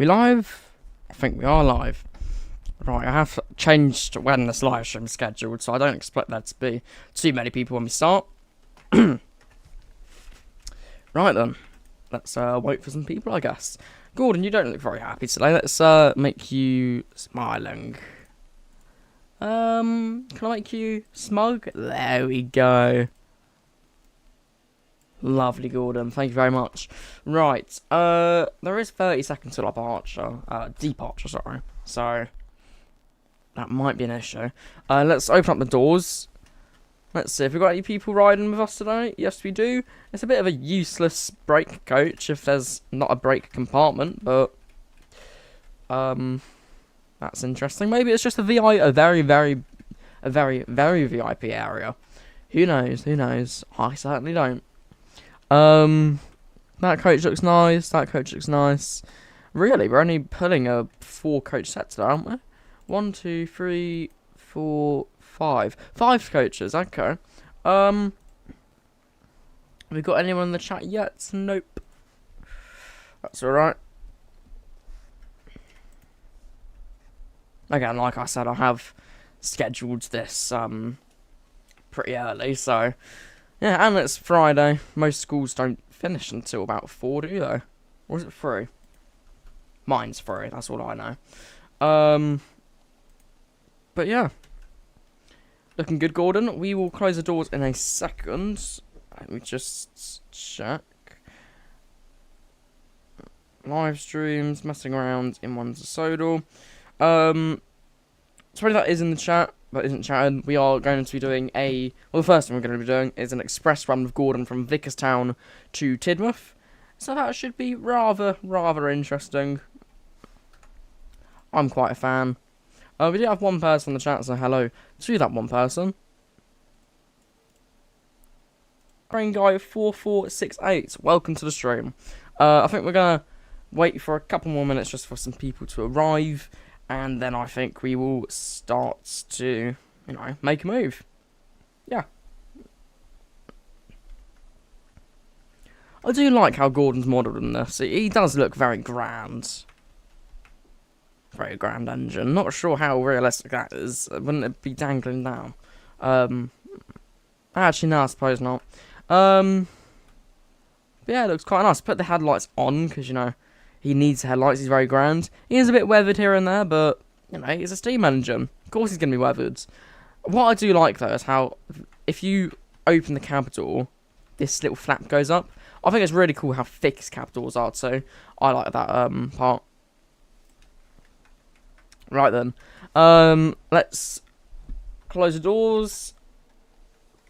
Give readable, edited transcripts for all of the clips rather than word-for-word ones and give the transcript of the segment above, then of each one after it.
We live? I think we are live. Right, I have changed when this live stream is scheduled, so I don't expect there to be too many people when we start. Right then, let's wait for some people, I guess. Gordon, you don't look very happy today. Let's make you smiling. Can I make you smug? There we go. Lovely, Gordon. Thank you very much. Right, there is 30 seconds till departure, sorry. So, that might be an issue. Let's open up the doors. Let's see if we've got any people riding with us today. Yes, we do. It's a bit of a useless brake coach if there's not a brake compartment, but that's interesting. Maybe it's just a very VIP area. Who knows? Who knows? I certainly don't. That coach looks nice. That coach looks nice. Really, we're only pulling a 4-coach set today, aren't we? 1, 2, 3, 4, 5. 5 coaches, okay. Have we got anyone in the chat yet? Nope. That's alright. Again, like I said, I have scheduled this pretty early, so yeah, and it's Friday. Most schools don't finish until about 4, do they? Or is it 3? Mine's 3, that's all I know. But yeah. Looking good, Gordon. We will close the doors in a second. Let me just check. Live streams, messing around in one's Sodor. Sorry that is in the chat, but isn't chatting. We are going to be doing the first thing we're going to be doing is an express run with Gordon from Vickerstown to Tidmouth. So that should be rather interesting. I'm quite a fan. We do have one person in the chat, so hello to that one person. Brain Guy 4468, welcome to the stream. I think we're gonna wait for a couple more minutes just for some people to arrive, and then I think we will start to, make a move. Yeah. I do like how Gordon's modelled in this. He does look very grand. Very grand engine. Not sure how realistic that is. Wouldn't it be dangling down? Actually, no, I suppose not. But yeah, it looks quite nice. Put the headlights on, because, he needs headlights. He's very grand. He is a bit weathered here and there, but, he's a steam engine. Of course he's going to be weathered. What I do like, though, is how, if you open the cab door, this little flap goes up. I think it's really cool how thick his cab doors are, so I like that part. Right then, let's close the doors.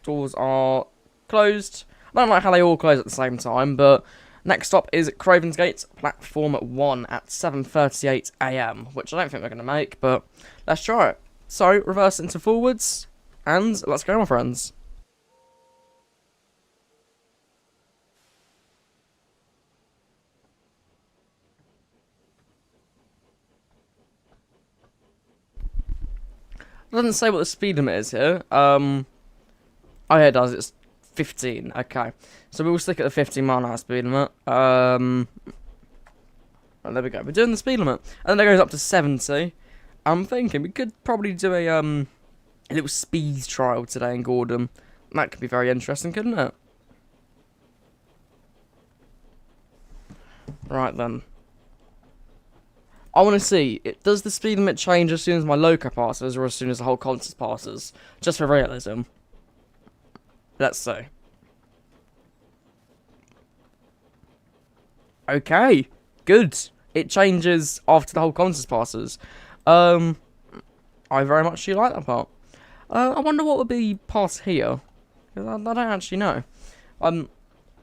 Doors are closed. I don't like how they all close at the same time, but next stop is Crovan's Gate, platform 1 at 7:38 AM, which I don't think we're going to make, but let's try it. So, reverse into forwards, and let's go, my friends. It doesn't say what the speed limit is here. Oh yeah, it does. It's 15. Okay. So we will stick at the 15-mile-an-hour speed limit. Oh, there we go. We're doing the speed limit. And then it goes up to 70. I'm thinking we could probably do a little speed trial today in Gordon. That could be very interesting, couldn't it? Right then. I want to see, does the speed limit change as soon as my loco passes or as soon as the whole consist passes? Just for realism. Let's see. Okay, good. It changes after the whole consist passes. I very much do like that part. I wonder what would be past here. Because I don't actually know. I'm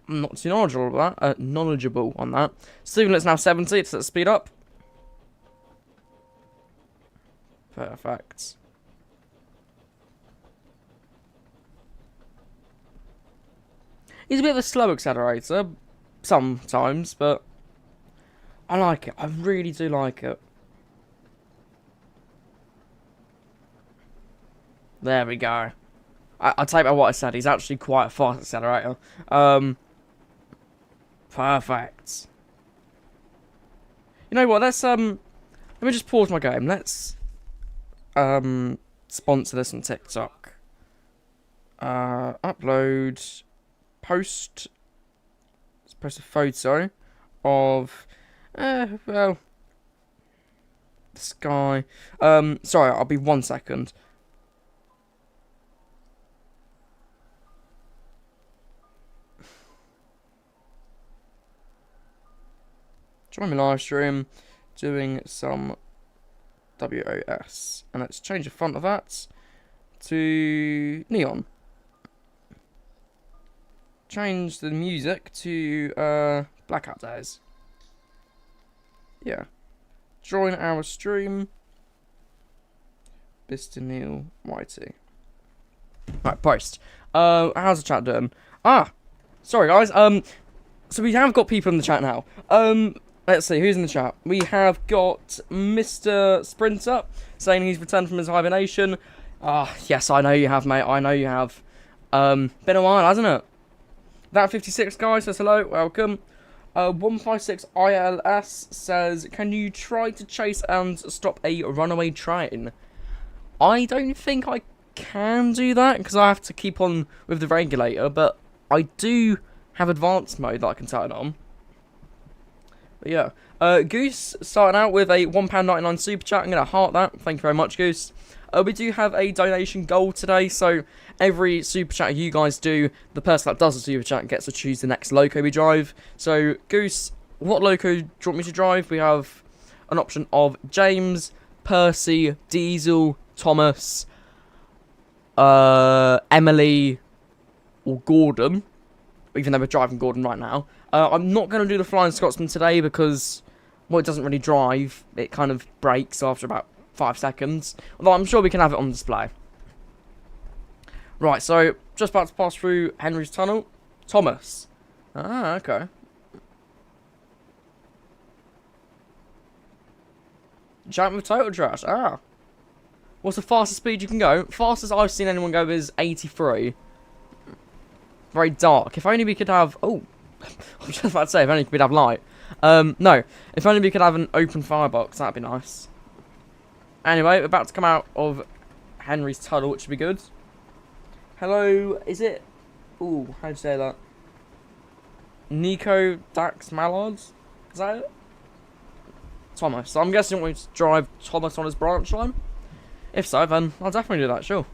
not too knowledgeable on that. Speed limit's now 70, let's speed up. Perfect. He's a bit of a slow accelerator, sometimes, but I like it. I really do like it. There we go. I take back what I said. He's actually quite a fast accelerator. Perfect. You know what? Let me just pause my game. Let's sponsor this on TikTok. Upload, post a photo of, well, the sky. Sorry, I'll be 1 second. Join my live stream, doing some WOS, and let's change the font of that to neon. Change the music to Blackout Days. Yeah. Join our stream. Mr. Neil Whitey. Right, post. How's the chat doing? Sorry guys. So we have got people in the chat now. Let's see who's in the chat. We have got Mr. Sprinter saying he's returned from his hibernation. Yes, I know you have, mate. I know you have. Been a while, hasn't it? That 56 guy says hello, welcome. 156 ILS says, can you try to chase and stop a runaway train? I don't think I can do that because I have to keep on with the regulator, but I do have advanced mode that I can turn on. But yeah. Goose starting out with a £1.99 super chat. I'm going to heart that. Thank you very much, Goose. We do have a donation goal today, so every super chat you guys do, the person that does the super chat gets to choose the next loco we drive. So, Goose, what loco do you want me to drive? We have an option of James, Percy, Diesel, Thomas, Emily, or Gordon, even though we're driving Gordon right now. I'm not going to do the Flying Scotsman today because, well, it doesn't really drive. It kind of breaks after about 5 seconds, although I'm sure we can have it on display. Right, so just about to pass through Henry's Tunnel. Thomas. Okay. Jump with total trash. What's the fastest speed you can go? Fastest I've seen anyone go is 83. Very dark. If only we could have... Oh, I'm just about to say, if only we could have light. No, if only we could have an open firebox, that'd be nice. Anyway, we're about to come out of Henry's Tunnel, which should be good. Hello, is it... Ooh, how'd you say that? Nico Dax Mallard? Is that it? Thomas. So I'm guessing we to drive Thomas on his branch line. If so, then I'll definitely do that, sure.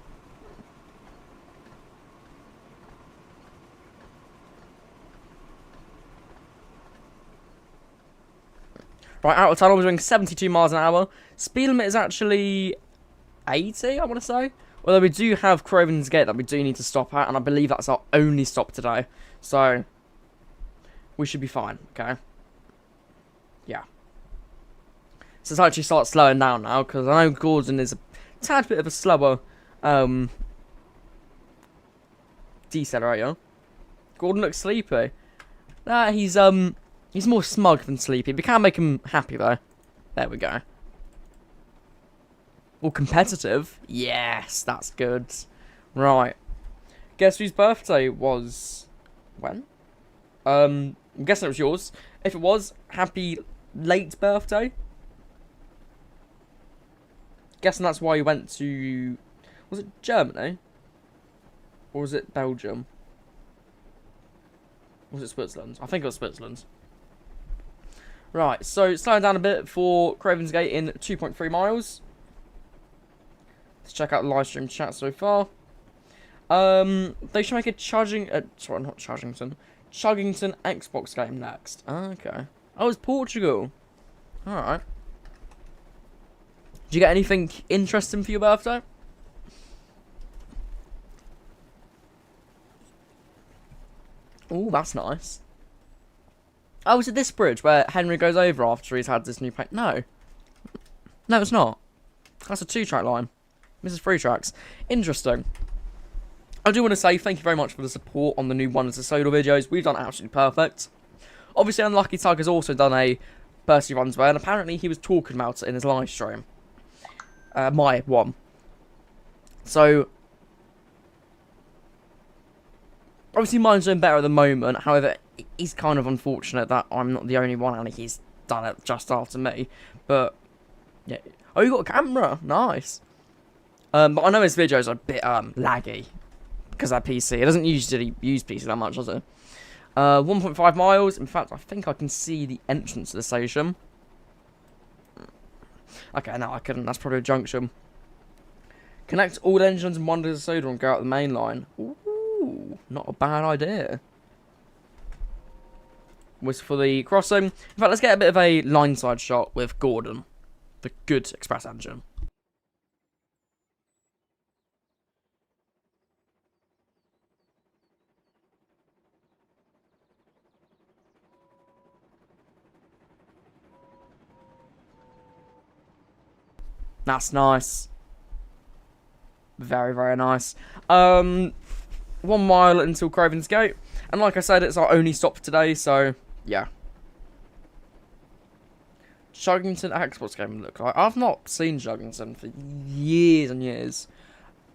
Right, out of tunnel, we're doing 72 miles an hour. Speed limit is actually 80, I want to say. Although we do have Crovan's Gate that we do need to stop at, and I believe that's our only stop today. So, we should be fine, okay? Yeah. So let's actually start slowing down now, because I know Gordon is a tad bit of a slower decelerator. Gordon looks sleepy. Nah, he's more smug than sleepy. We can't make him happy, though. There we go. Or competitive. Yes, that's good. Right. Guess whose birthday was... When? I'm guessing it was yours. If it was, happy late birthday. Guessing that's why you went to... Was it Germany? Or was it Belgium? Or was it Switzerland? I think it was Switzerland. Right, so slowing down a bit for Crovan's Gate in 2.3 miles. Let's check out the live stream chat so far. They should make a sorry, not Chuggington Xbox game next. Okay. Oh, it's Portugal. Alright. Did you get anything interesting for your birthday? Oh, that's nice. Oh, is it this bridge where Henry goes over after he's had this new paint? No. No, it's not. That's a 2-track line. This is 3 tracks. Interesting. I do want to say thank you very much for the support on the new Wonders of Sodor videos. We've done absolutely perfect. Obviously, Unlucky Tug has also done a Percy Runs Away, and apparently he was talking about it in his live stream. My one. So, obviously mine's doing better at the moment. However, it's kind of unfortunate that I'm not the only one and he's done it just after me. But, yeah. Oh, you got a camera. Nice. But I know his videos are a bit laggy because of PC. It doesn't usually use PC that much, does it? 1.5 miles. In fact, I think I can see the entrance to the station. Okay, no, I couldn't. That's probably a junction. Connect all engines and one to the Sodor and go out the main line. Ooh, not a bad idea. Was for the crossing. In fact, let's get a bit of a line side shot with Gordon, the good express engine. That's nice. Very, very nice. 1 mile until Crovan's Gate. And like I said, it's our only stop for today, so yeah. Shuggington Exports game look like. I've not seen Shuggington for years and years.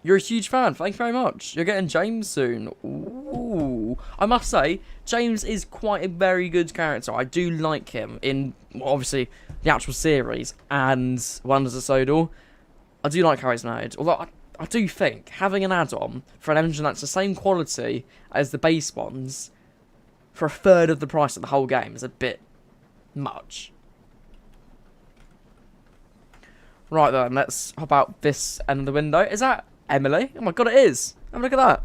You're a huge fan. Thank you very much. You're getting James soon. Ooh. I must say, James is quite a very good character. I do like him in, well, obviously, the actual series and Wonders of Sodor. I do like how he's made. Although, I do think having an add-on for an engine that's the same quality as the base ones for a third of the price of the whole game is a bit much. Right then, let's hop out this end of the window. Is that Emily? Oh my god, it is. Have a look at that.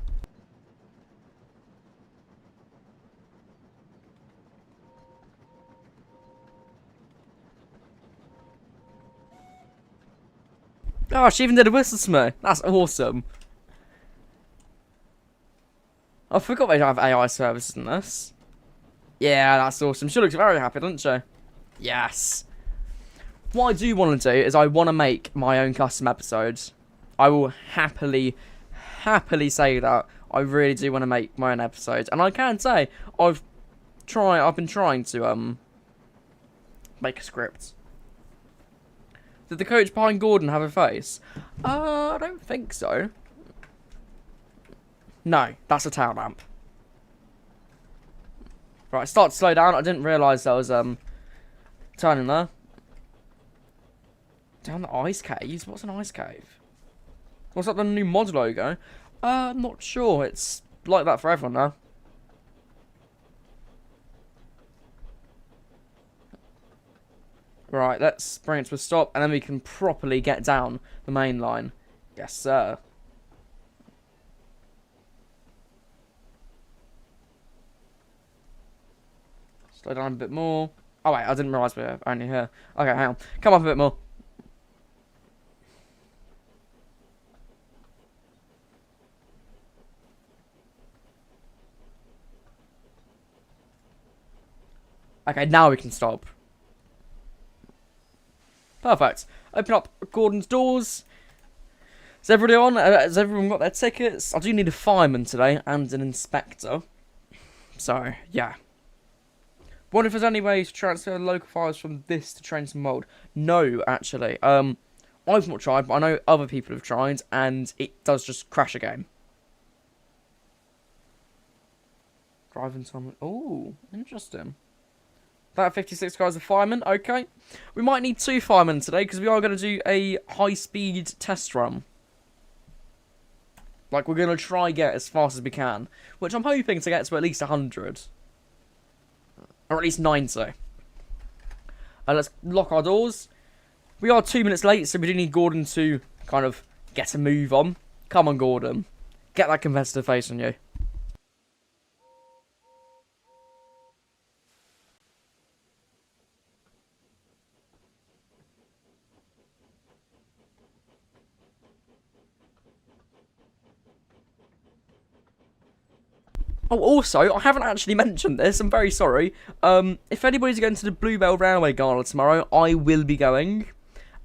Oh, she even did a whistle to me. That's awesome. I forgot they have AI services in this. Yeah, that's awesome. She looks very happy, doesn't she? Yes. What I do want to do is I want to make my own custom episodes. I will happily say that. I really do want to make my own episodes. And I can say, I've been trying to, make a script. Did the coach behind Gordon have a face? I don't think so. No, that's a tail lamp. Right, start to slow down. I didn't realise there was, turning there. Down the ice caves? What's an ice cave? What's that, the new mod logo? I'm not sure. It's like that for everyone now. Right, let's bring it to a stop, and then we can properly get down the main line. Yes, sir. Slow down a bit more. Oh, wait, I didn't realise we were only here. Okay, hang on. Come up a bit more. Okay, now we can stop. Perfect. Open up Gordon's doors. Is everybody on? Has everyone got their tickets? I do need a fireman today and an inspector. So, yeah. Wonder if there's any way to transfer local files from this to Trains and Mould. No, actually. I've not tried, but I know other people have tried, and it does just crash a game. Driving someone. Oh, interesting. That 56 guys are firemen. Okay. We might need 2 firemen today because we are going to do a high-speed test run. Like, we're going to try get as fast as we can. Which I'm hoping to get to at least 100. Or at least 90. Let's lock our doors. We are 2 minutes late, so we do need Gordon to kind of get a move on. Come on, Gordon. Get that competitive face on you. Oh, also, I haven't actually mentioned this. I'm very sorry. If anybody's going to the Bluebell Railway Gala tomorrow, I will be going.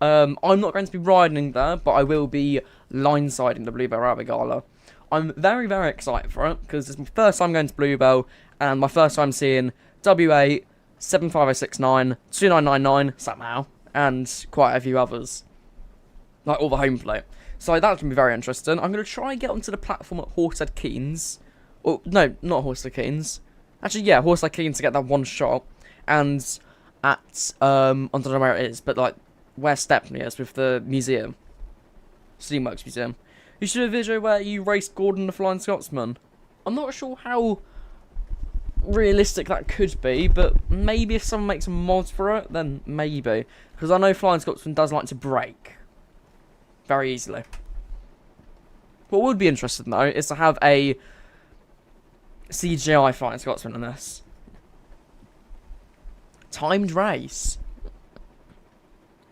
I'm not going to be riding there, but I will be line-siding the Bluebell Railway Gala. I'm very, very excited for it, because it's my first time going to Bluebell, and my first time seeing W8, 75069, 2999, somehow, and quite a few others. Like all the home plate. So that's going to be very interesting. I'm going to try and get onto the platform at Horsehead Keynes. Oh, no, not Horsehead Keynes. Actually, yeah, Horsehead Keynes to get that one shot. And at I don't know where it is, but like where Stepney is with the museum, Steamworks Museum. You should do a video where you race Gordon the Flying Scotsman. I'm not sure how realistic that could be, but maybe if someone makes a mod for it, then maybe. Because I know Flying Scotsman does like to break very easily. What would be interesting though is to have a CGI Flying Scotsman in this. Timed race.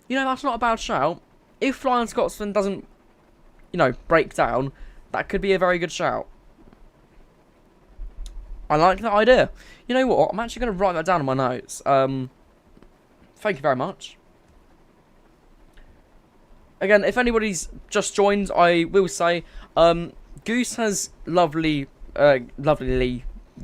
You know, that's not a bad shout. If Flying Scotsman doesn't, you know, break down, that could be a very good shout. I like that idea. You know what? I'm actually going to write that down in my notes. Thank you very much. Again, if anybody's just joined, I will say, Goose has lovelyly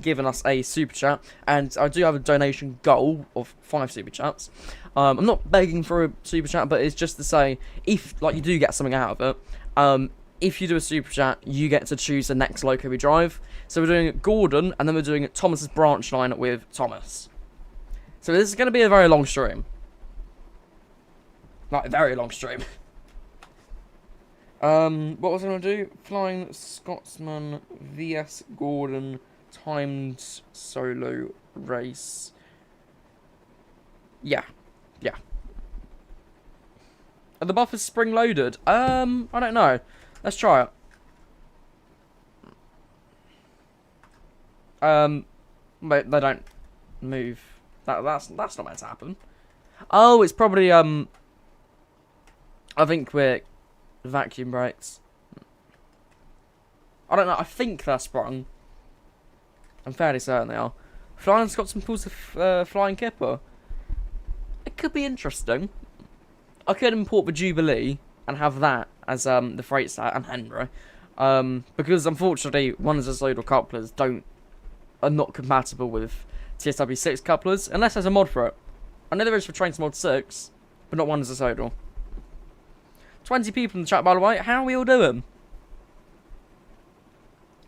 given us a super chat, and I do have a donation goal of 5 super chats. I'm not begging for a super chat, but it's just to say, if like you do get something out of it, if you do a super chat, you get to choose the next loco we drive. So we're doing Gordon, and then we're doing Thomas's branch line with Thomas. So this is going to be a very long stream. Like, a very long stream. What was I going to do? Flying Scotsman vs Gordon timed solo race. Yeah. Yeah. Are the buffers spring loaded? I don't know. Let's try it. But they don't move. That's not meant to happen. Oh, it's probably I think we're vacuum brakes. I don't know. I think they're sprung. I'm fairly certain they are. Flying Scotsman pulls the flying kipper. It could be interesting. I could import the Jubilee and have that as the freight stat and Henry, because unfortunately one of the Sodor couplers are not compatible with TSW6 couplers unless there's a mod for it. I know there is for Trains Mod 6, but not one as a Sodor. 20 people in the chat, by the way. How are we all doing?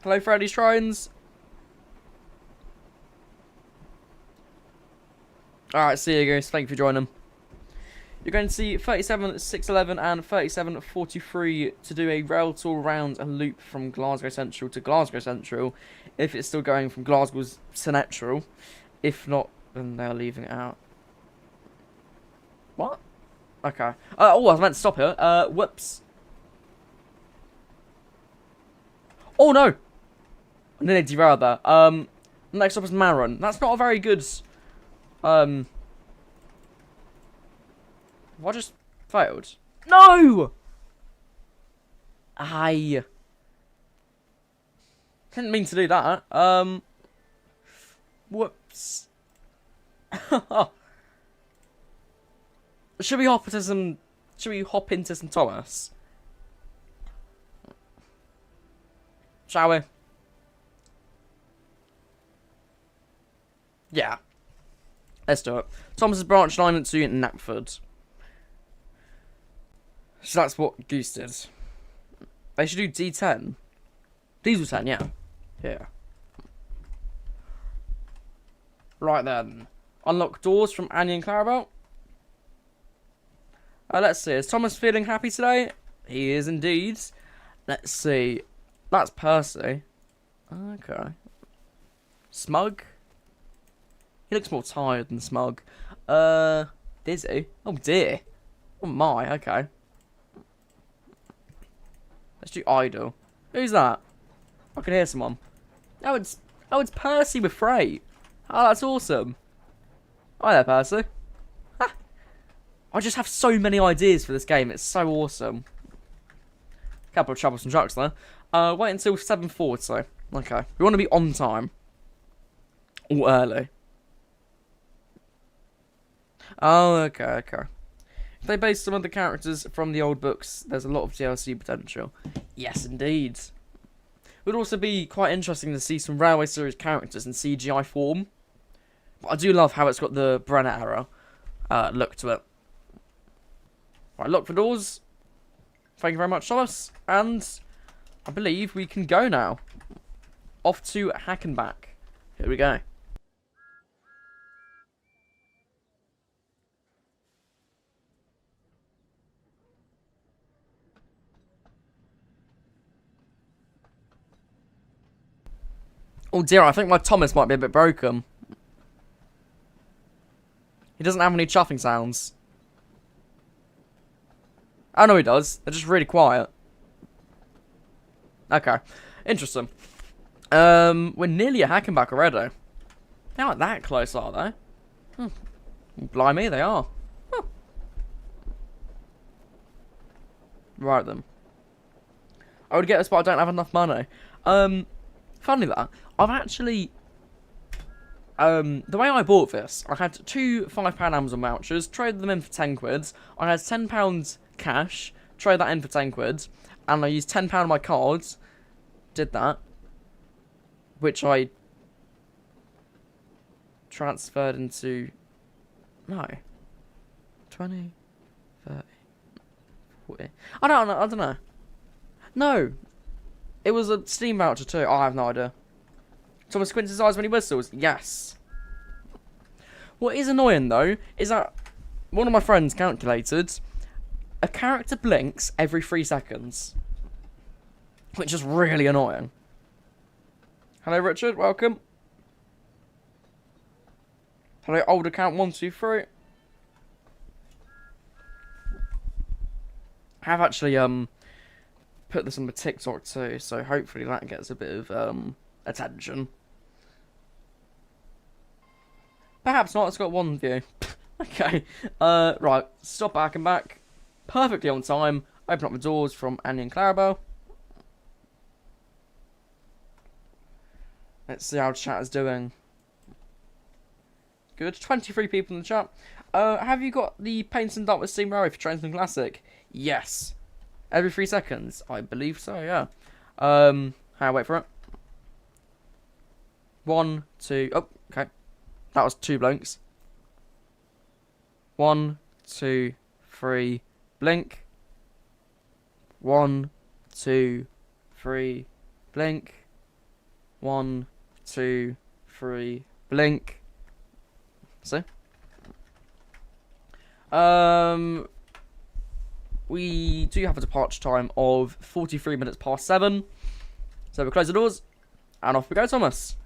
Hello, Freddy's Shrines. Alright, see you guys. Thank you for joining. You're going to see 37.611 and 37.43 to do a rail tour round and loop from Glasgow Central to Glasgow Central, if it's still going from Glasgow's Central. If not, then they're leaving it out. What? Okay. Oh, I was meant to stop here. Whoops. Oh, no! I nearly derailed that. Next up is Maron. That's not a very good... What just failed? No! I didn't mean to do that. Whoops. Should we hop into some Thomas? Shall we? Yeah. Let's do it. Thomas's branch line to Knapford. So that's what Goose did. They should do D10. Diesel 10, yeah. Yeah. Right then. Unlock doors from Annie and Clarabelle. Let's see. Is Thomas feeling happy today? He is indeed. Let's see. That's Percy. Okay. Smug? He looks more tired than Smug. Dizzy? Oh dear. Oh my, okay. Let's do Idle. Who's that? I can hear someone. Oh, it's Percy with Freight. Oh, that's awesome. Hi there, Percy. Ha. I just have so many ideas for this game. It's so awesome. Couple of troublesome trucks there. Wait until 7:40. Okay. We want to be on time. Or early. Oh, okay. If they base some of the characters from the old books, there's a lot of DLC potential. Yes, indeed. It would also be quite interesting to see some Railway Series characters in CGI form. But I do love how it's got the Brenner era look to it. Right, lock the doors. Thank you very much, Thomas. And I believe we can go now. Off to Hackenback. Here we go. Oh dear, I think my Thomas might be a bit broken. He doesn't have any chuffing sounds. Oh no, he does. They're just really quiet. Okay, interesting. We're nearly a hacking back already. They aren't that close, are they? Blimey, they are. Huh. Right then. I would get this, but I don't have enough money. Funny that I've actually. The way I bought this, I had two £5 Amazon vouchers, traded them in for 10 quid. I had £10 cash, traded that in for 10 quid, and I used £10 of my cards. Did that, which I transferred into 20, 30, 40. I don't know. No, it was a Steam voucher too. I have no idea. Thomas squints his eyes when he whistles. Yes. What is annoying though is that one of my friends calculated a character blinks every 3 seconds, which is really annoying. Hello, Richard. Welcome. Hello, old account 123. I have actually put this on the TikTok too, so hopefully that gets a bit of attention. Perhaps not. It's got 1 view. Okay. Right. Stop back and back. Perfectly on time. Open up the doors from Annie and Clarabelle. Let's see how chat is doing. Good. 23 people in the chat. Have you got the Paints and Dot with Steam Rally for Transmission Classic? Yes. Every 3 seconds? I believe so, yeah. I'll wait for it. 1, 2... Oh, okay. That was 2 blinks. 1, 2, 3... Blink. 1, 2, 3... Blink. 1, 2, 3... Blink. See? We do have a departure time of 43 minutes past 7. So we'll close the doors. And off we go, Thomas.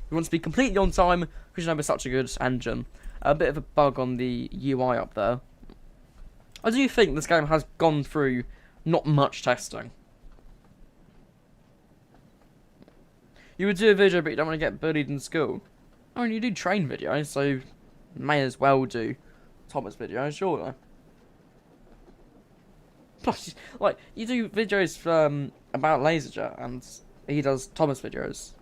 We want to be completely on time because you know we're such a good engine. A bit of a bug on the UI up there. I do think this game has gone through not much testing. You would do a video, but you don't want to get bullied in school. I mean, you do train videos, so you may as well do Thomas videos, surely. Plus, like, you do videos about LaserJet, and he does Thomas videos.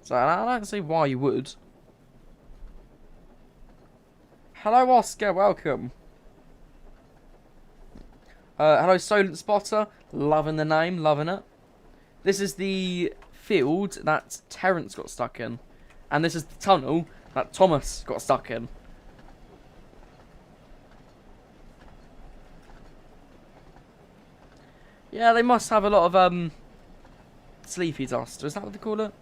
So I don't see why you would. Hello, Oscar. Welcome. Hello, Solent Spotter. Loving the name. Loving it. This is the field that Terence got stuck in. And this is the tunnel that Thomas got stuck in. Yeah, they must have a lot of sleepy dust. Is that what they call it?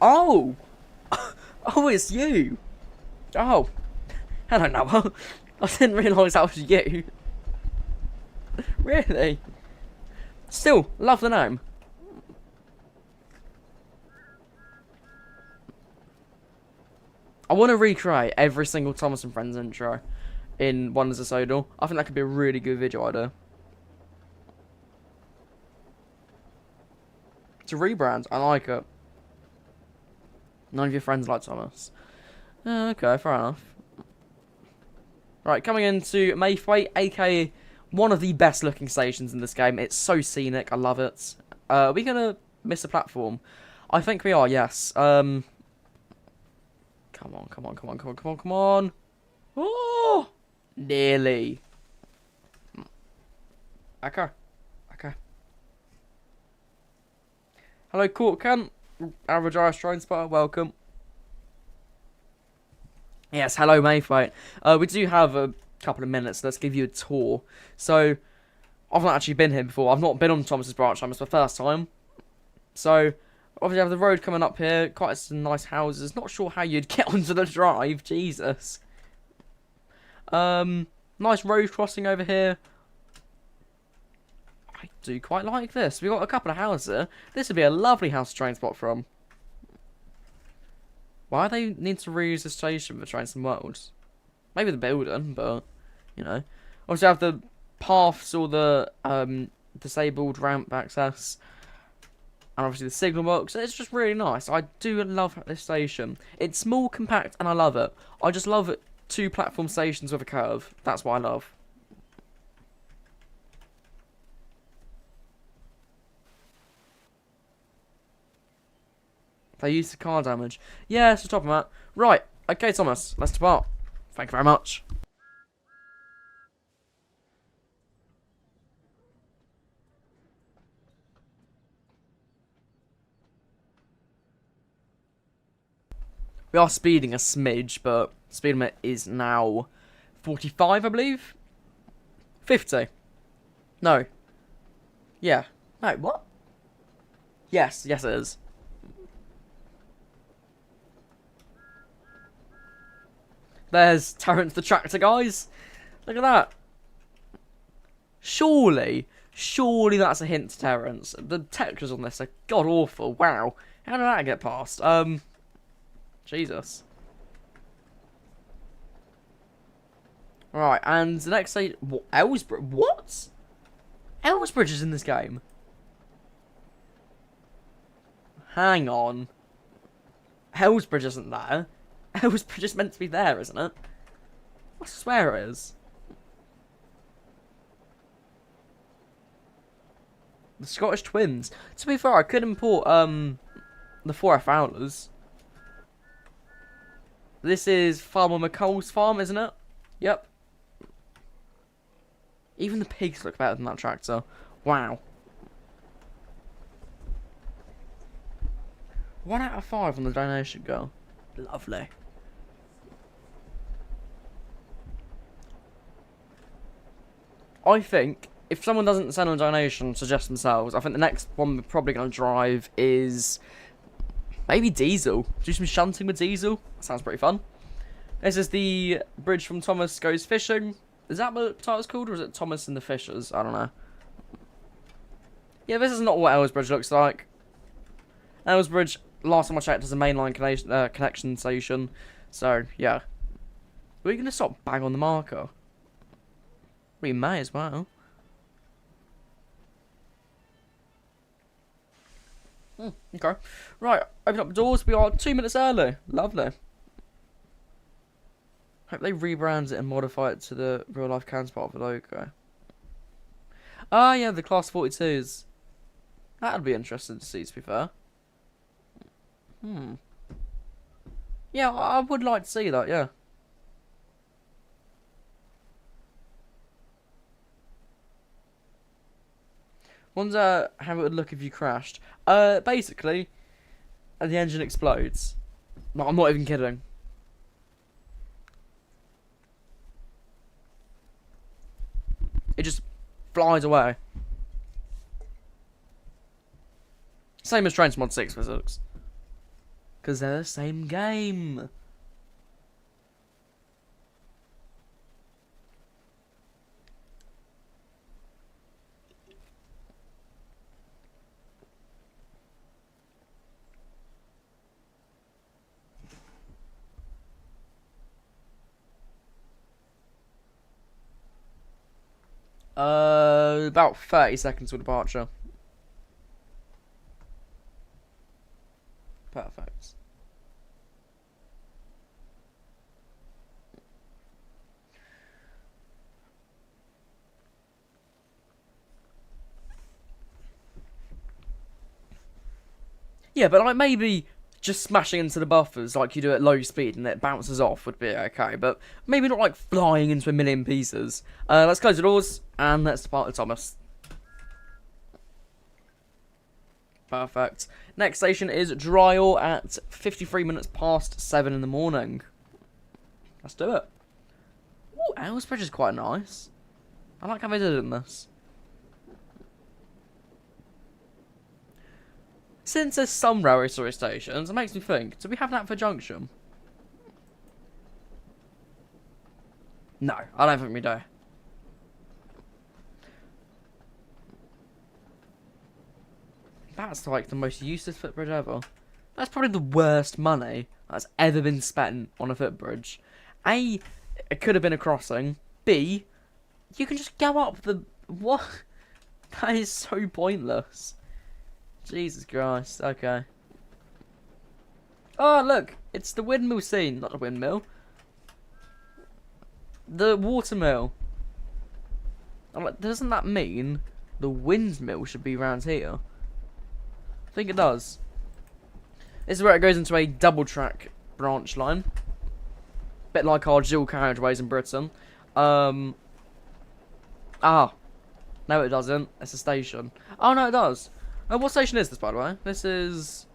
Oh! Oh, it's you! Oh. Hello, Noah. I didn't realise that was you. Really? Still, love the name. I want to recreate every single Thomas and Friends intro in Wonders of Sodor. I think that could be a really good video idea. It's a rebrand. I like it. None of your friends like Thomas. Okay, fair enough. Right, coming into Maythwaite, aka one of the best looking stations in this game. It's so scenic. I love it. Are we going to miss a platform? I think we are, yes. Come on, come on, come on, come on, come on, come on. Oh! Nearly. Okay. Okay. Hello, Court Kent. Average Irish Drone Spotter, welcome. Yes, hello, Maythwaite. We do have a couple of minutes. Let's give you a tour. So, I've not actually been here before. I've not been on Thomas's branch. It's my first time. So, obviously, I have the road coming up here. Quite some nice houses. Not sure how you'd get onto the drive. Jesus. Nice road crossing over here. I do quite like this. We've got a couple of houses here. This would be a lovely house to train spot from. Why do they need to reuse the station for trains and worlds? Maybe the building, but, you know. Obviously, I have the paths or the disabled ramp access. And obviously the signal box. It's just really nice. I do love this station. It's small, compact, and I love it. I just love it. 2 platform stations with a curve. That's what I love. They used the car damage. Yeah, it's the top of that. Right. Okay, Thomas. Let's depart. Thank you very much. We are speeding a smidge, but speed limit is now 45, I believe. 50. No. Yeah. No, what? Yes, yes it is. There's Terrence the tractor, guys. Look at that. Surely that's a hint to Terrence. The textures on this are god awful. Wow. How did that get past? Jesus. Right, and the next stage... Ellsbridge? What? Ellsbridge is in this game? Hang on. Ellsbridge isn't there. Ellsbridge is meant to be there, isn't it? I swear it is. The Scottish Twins. To be fair, I could import, the 4F Owlers. This is Farmer McColl's farm, isn't it? Yep. Even the pigs look better than that tractor. Wow. 1 out of 5 on the donation goal. Lovely. I think if someone doesn't send a donation, suggest themselves, I think the next one we're probably going to drive is maybe Diesel. Do some shunting with Diesel. That sounds pretty fun. This is the bridge from Thomas Goes Fishing. Is that what the title's called, or is it Thomas and the Fishers? I don't know. Yeah, this is not what Ellsbridge looks like. Ellsbridge, last time I checked, is a mainline connection station. So, yeah. We're going to stop bang on the marker. We may as well. Okay. Right, open up the doors. We are 2 minutes early. Lovely. Hope they rebrand it and modify it to the real life counterpart of the logo. Ah, yeah, the Class 42s. That'd be interesting to see, to be fair. Yeah, I would like to see that, yeah. Wonder how it would look if you crashed. Basically, the engine explodes. No, I'm not even kidding. It just flies away. Same as Trains Mod 6 physics. Because they're the same game. About 30 seconds to departure. Perfect. Yeah, but like maybe just smashing into the buffers like you do at low speed and it bounces off would be okay, but maybe not like flying into a million pieces. Let's close the doors and let's depart with Thomas. Perfect. Next station is Dryall at 53 minutes past 7 in the morning. Let's do it. Ooh, Ellsbridge is quite nice. I like how they did it in this. Since there's some railway story stations, it makes me think, do we have that for Junction? No, I don't think we do. That's like the most useless footbridge ever. That's probably the worst money that's ever been spent on a footbridge. A, it could have been a crossing. B, you can just go up the... What? That is so pointless. Jesus Christ. Okay. Oh, look. It's the windmill scene. Not the windmill. The watermill. I'm like, doesn't that mean the windmill should be around here? I think it does. This is where it goes into a double track branch line. Bit like our dual carriageways in Britain. No it doesn't. It's a station. Oh no, it does. What station is this, by the way? This is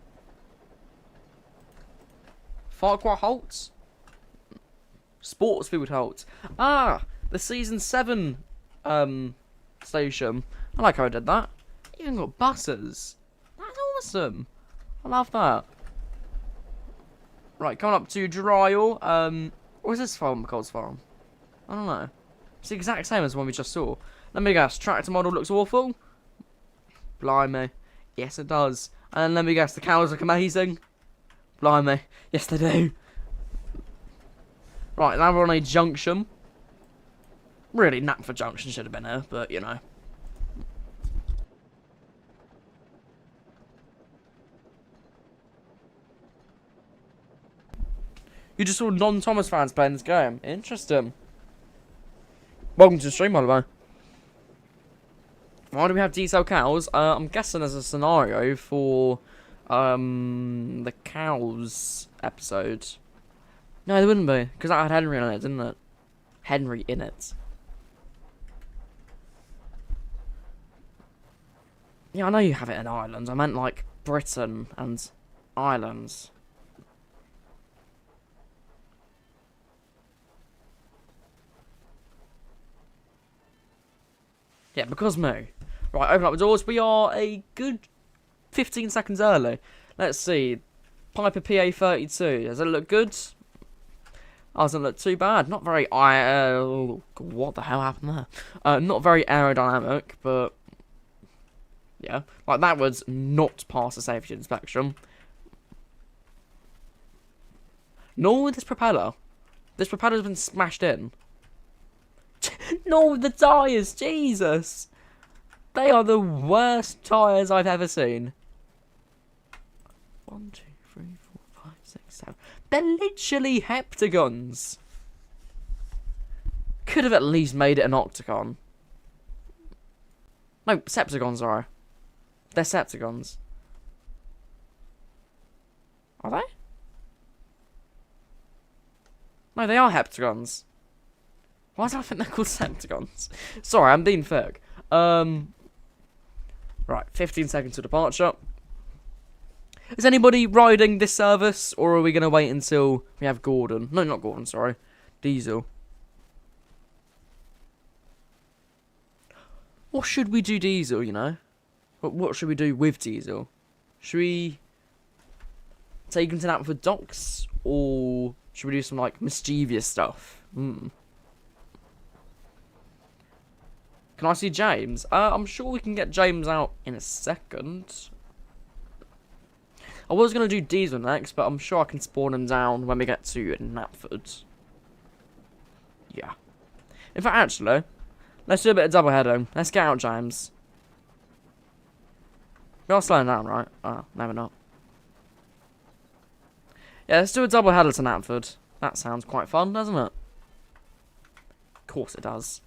Farquhar Holt? Sportsfield Holt. The season 7 station. I like how I did that. Even got buses. That's awesome. I love that. Right, coming up to Dryall. Or is this Farm McCall's farm? I don't know. It's the exact same as the one we just saw. Let me guess, tractor model looks awful? Blimey. Yes, it does. And let me guess, the cows look amazing? Blimey. Yes, they do. Right, now we're on a junction. Really, Knapford Junction should have been here, but, you know. You just saw non-Thomas fans playing this game. Interesting. Welcome to the stream, by the way. Why do we have diesel cows? I'm guessing there's a scenario for the cows episode. No, there wouldn't be, because that had Henry in it, didn't it? Henry in it. Yeah, I know you have it in Ireland. I meant like Britain and Ireland. Yeah, because me. Right, open up the doors. We are a good 15 seconds early. Let's see. Piper PA32. Does it look good? Oh, doesn't look too bad. Not very... what the hell happened there? Not very aerodynamic, but... yeah. Like, that was not pass the safety inspection. Nor with this propeller. This propeller's been smashed in. No, the tyres! Jesus! They are the worst tyres I've ever seen. 1, 2, 3, 4, 5, 6, 7. They're literally heptagons. Could have at least made it an octagon. No, septagons are. They're septagons. Are they? No, they are heptagons. Why do I think they're called septagons? Sorry, I'm being Ferg. Right, 15 seconds to departure. Is anybody riding this service, or are we going to wait until we have Gordon? No, not Gordon, sorry. Diesel. Or should we do Diesel, you know? What should we do with Diesel? Should we take him to Knapford Docks, or should we do some, like, mischievous stuff? Can I see James? I'm sure we can get James out in a second. I was going to do Diesel next, but I'm sure I can spawn him down when we get to Knapford. Yeah. In fact, actually, let's do a bit of double heading. Let's get out James. We are slowing down, right? Oh, maybe not. Yeah, let's do a double header to Knapford. That sounds quite fun, doesn't it? Of course it does.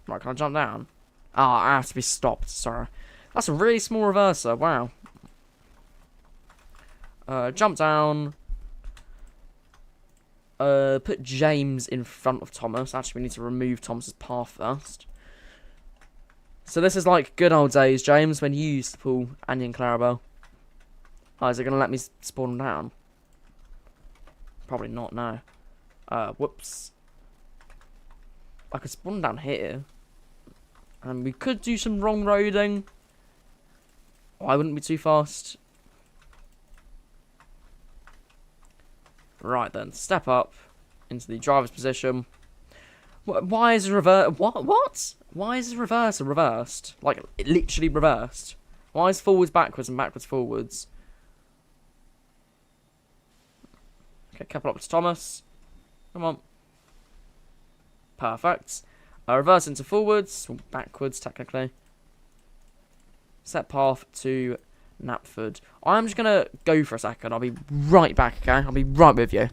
Right, can I jump down? I have to be stopped, sorry. That's a really small reverser, wow. Jump down. Put James in front of Thomas. Actually, we need to remove Thomas's path first. So this is like good old days, James, when you used to pull Annie and Clarabelle. Oh, is it going to let me spawn them down? Probably not, no. Whoops. I could spawn down here. And we could do some wrong roading. I wouldn't be too fast. Right then, step up into the driver's position. Why is the reverse? What? Why is the reverser reversed? Like, it literally reversed. Why is forwards backwards and backwards forwards? Okay, couple up to Thomas. Come on. Perfect. Reverse into forwards, or backwards technically. Set path to Knapford. I'm just going to go for a second. I'll be right back, okay? I'll be right with you.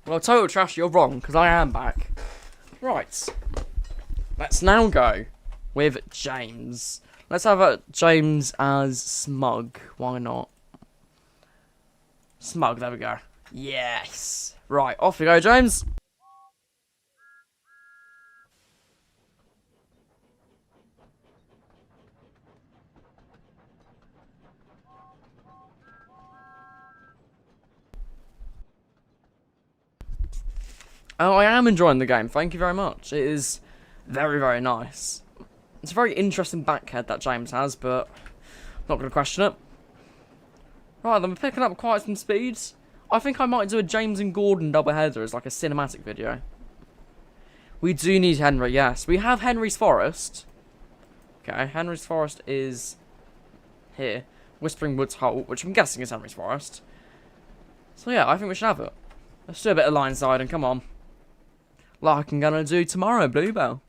Well, total trash, you're wrong, because I am back. Right. Let's now go with James. Let's have James as Smug. Why not? Smug, there we go. Yes. Right, off you go, James. Oh, I am enjoying the game. Thank you very much. It is very, very nice. It's a very interesting backhead that James has, but I'm not going to question it. Right, then we're picking up quite some speeds. I think I might do a James and Gordon double header as like a cinematic video. We do need Henry, yes. We have Henry's Forest. Okay, Henry's Forest is here. Whispering Woods Hole, which I'm guessing is Henry's Forest. So yeah, I think we should have it. Let's do a bit of line siding, come on. Like I'm gonna do tomorrow, Bluebell.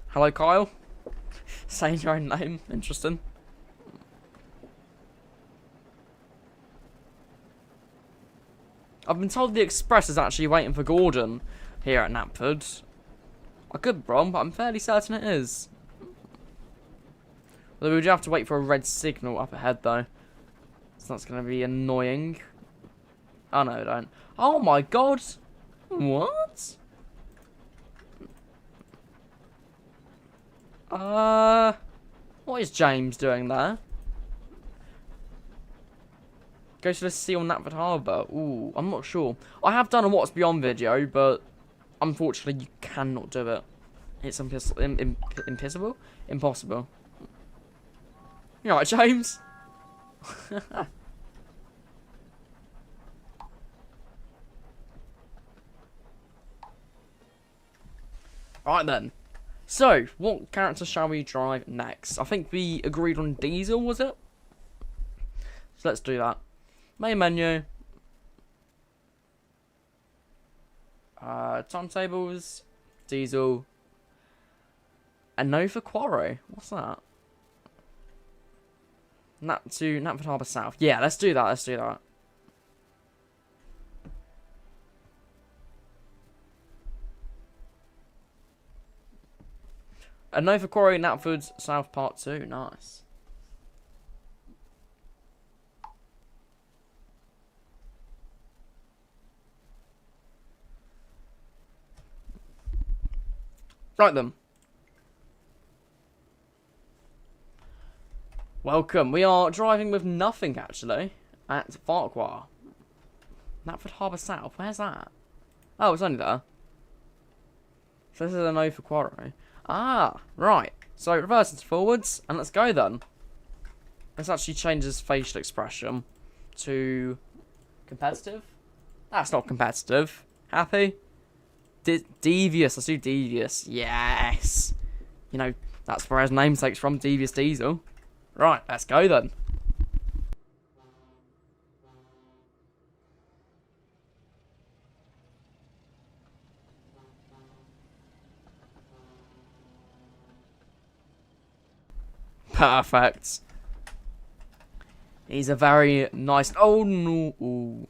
Hello, Kyle. Saying your own name, interesting. I've been told the Express is actually waiting for Gordon here at Knapford. I could be wrong, but I'm fairly certain it is. Although we do have to wait for a red signal up ahead, though. So that's going to be annoying. Oh, no, don't. Oh, my God. What? What is James doing there? Go to the sea on Knapford Harbour. Ooh, I'm not sure. I have done a What's Beyond video, but unfortunately you cannot do it. It's impossible? Impossible. You alright, James? Alright then. So, what character shall we drive next? I think we agreed on Diesel, was it? So let's do that. Main menu. Timetables. Diesel. And no for Quarry. What's that? Knapford Harbour South. Yeah, let's do that. Let's do that. And no for Quarry, Knapford South Part 2. Nice. Right then. Welcome. We are driving with nothing, actually, at Farquhar. Knapford Harbour South. Where's that? Oh, it's only there. So this is a no for Quarry. Ah, right. So reverse into forwards, and let's go then. Let's actually change his facial expression to Competitive? That's not competitive. Happy? Devious. Let's do devious. Yes. You know, that's where his namesake's from, Devious Diesel. Right, let's go then. Perfect. He's a very nice... Oh, no. Ooh.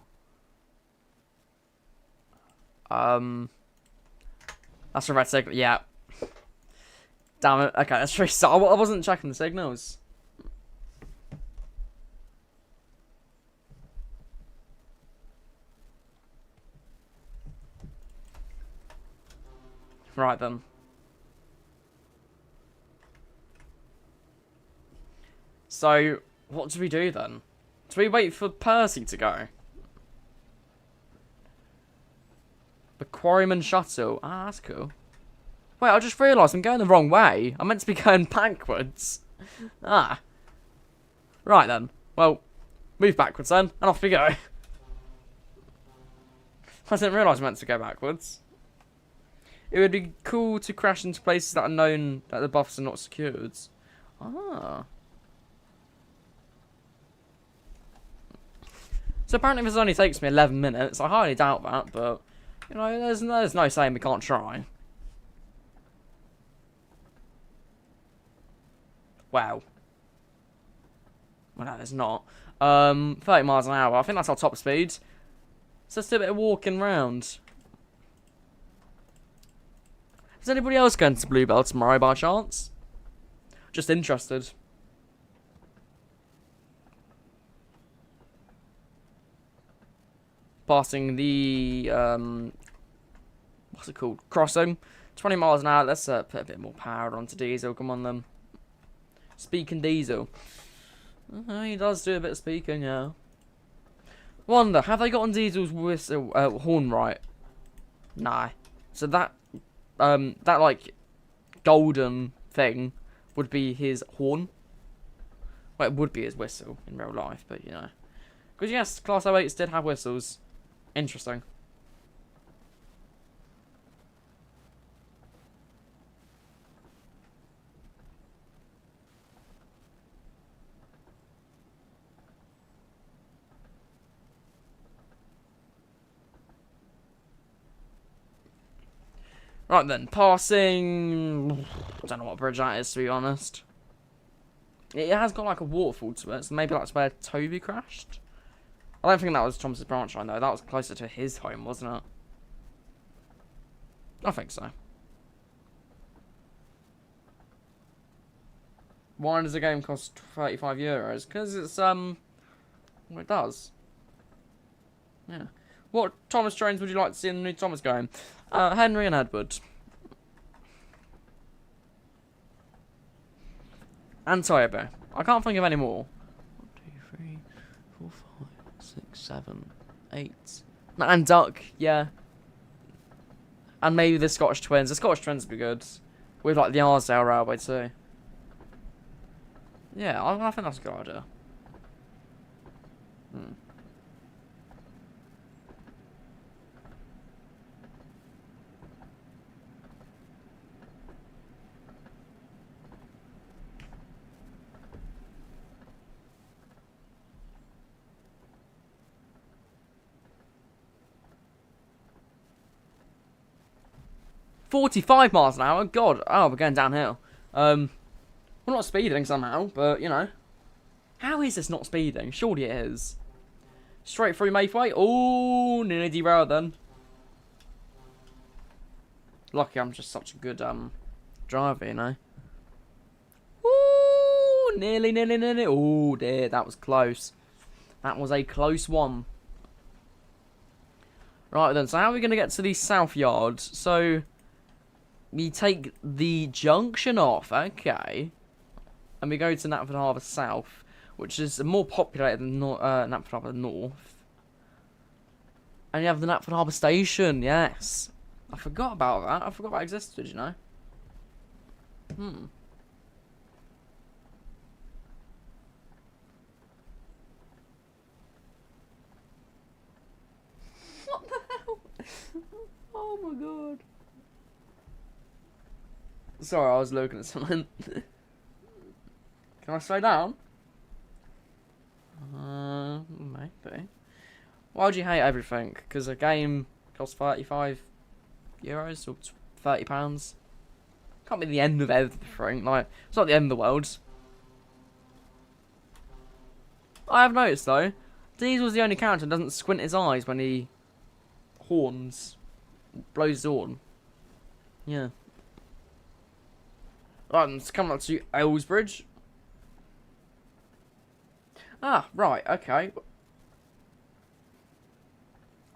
That's a red signal. Yeah. Damn it. Okay, let's restart. I wasn't checking the signals. Right then. So, what do we do then? Do we wait for Percy to go? The Quarryman Shuttle. Ah, that's cool. Wait, I just realised I'm going the wrong way. I'm meant to be going backwards. Ah. Right then. Well, move backwards then, and off we go. I didn't realise I meant to go backwards. It would be cool to crash into places that are known that the buffs are not secured. Ah. So apparently this only takes me 11 minutes. I highly doubt that, but, you know, there's no saying we can't try. Wow. Well, no, there's not. 30 miles an hour. I think that's our top speed. So let's do a bit of walking round. Is anybody else going to Bluebell tomorrow by chance? Just interested. Passing the, what's it called? Crossing. 20 miles an hour. Let's put a bit more power onto Diesel. Come on, then. Speaking Diesel. He does do a bit of speaking, yeah. Wonder, have they gotten Diesel's whistle, horn right? Nah. So that, like, golden thing would be his horn. Well, it would be his whistle in real life, but, you know. Because, yes, Class 08s did have whistles. Interesting. Right then, passing... I don't know what bridge that is, to be honest. It has got like a waterfall to it, so maybe that's where Toby crashed. I don't think that was Thomas's branch line, though. That was closer to his home, wasn't it? I think so. Why does the game cost €35? Because it's, well, it does. Yeah. What Thomas trains would you like to see in the new Thomas game? Henry and Edward. And Toyobo. I can't think of any more. 1, 2, 3, 4, 5, 6, 7, 8. And Duck, yeah. And maybe the Scottish Twins. The Scottish Twins would be good. With like the Arsdale Railway too. Yeah, I think that's a good idea. 45 miles an hour? God, oh, we're going downhill. We're not speeding somehow, but, you know. How is this not speeding? Surely it is. Straight through Mayflight. Oh, nearly derailed then. Lucky I'm just such a good, driver, you know. Ooh, nearly. Oh, dear, that was close. That was a close one. Right then, so how are we going to get to the South Yard? So... we take the junction off, okay, and we go to Knapford Harbour South, which is more populated than Knapford Harbour North. And you have the Knapford Harbour Station, yes. I forgot about that. I forgot that existed, you know. Oh my god. Sorry, I was looking at something. Can I slow down? Maybe. Why do you hate everything? Because a game costs €35 or £30. Can't be the end of everything. Like, it's not the end of the world. I have noticed though, Diesel's the only character that doesn't squint his eyes when he blows his horn. Yeah. Right, it's coming up to Aylesbridge. Ah, right, okay.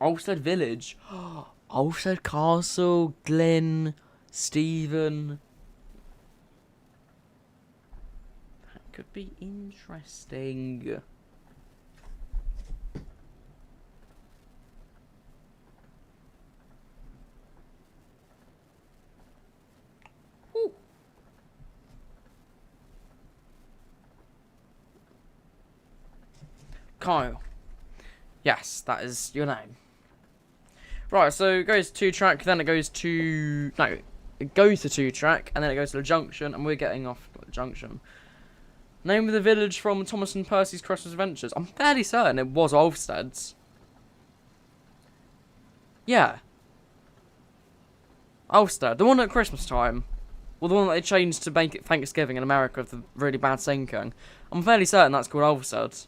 Olstead Village. Olstead Castle, Glen, Stephen. That could be interesting. Ooh. Kyle. Yes, that is your name. Right, so it goes to 2-track, then it goes to... No, it goes to 2-track, and then it goes to the junction, and we're getting off the junction. Name of the village from Thomas and Percy's Christmas Adventures. I'm fairly certain it was Olmsted's. Yeah. Olmsted, the one at Christmas time. Well, the one that they changed to make it Thanksgiving in America with the really bad sinking. I'm fairly certain that's called Olmsted.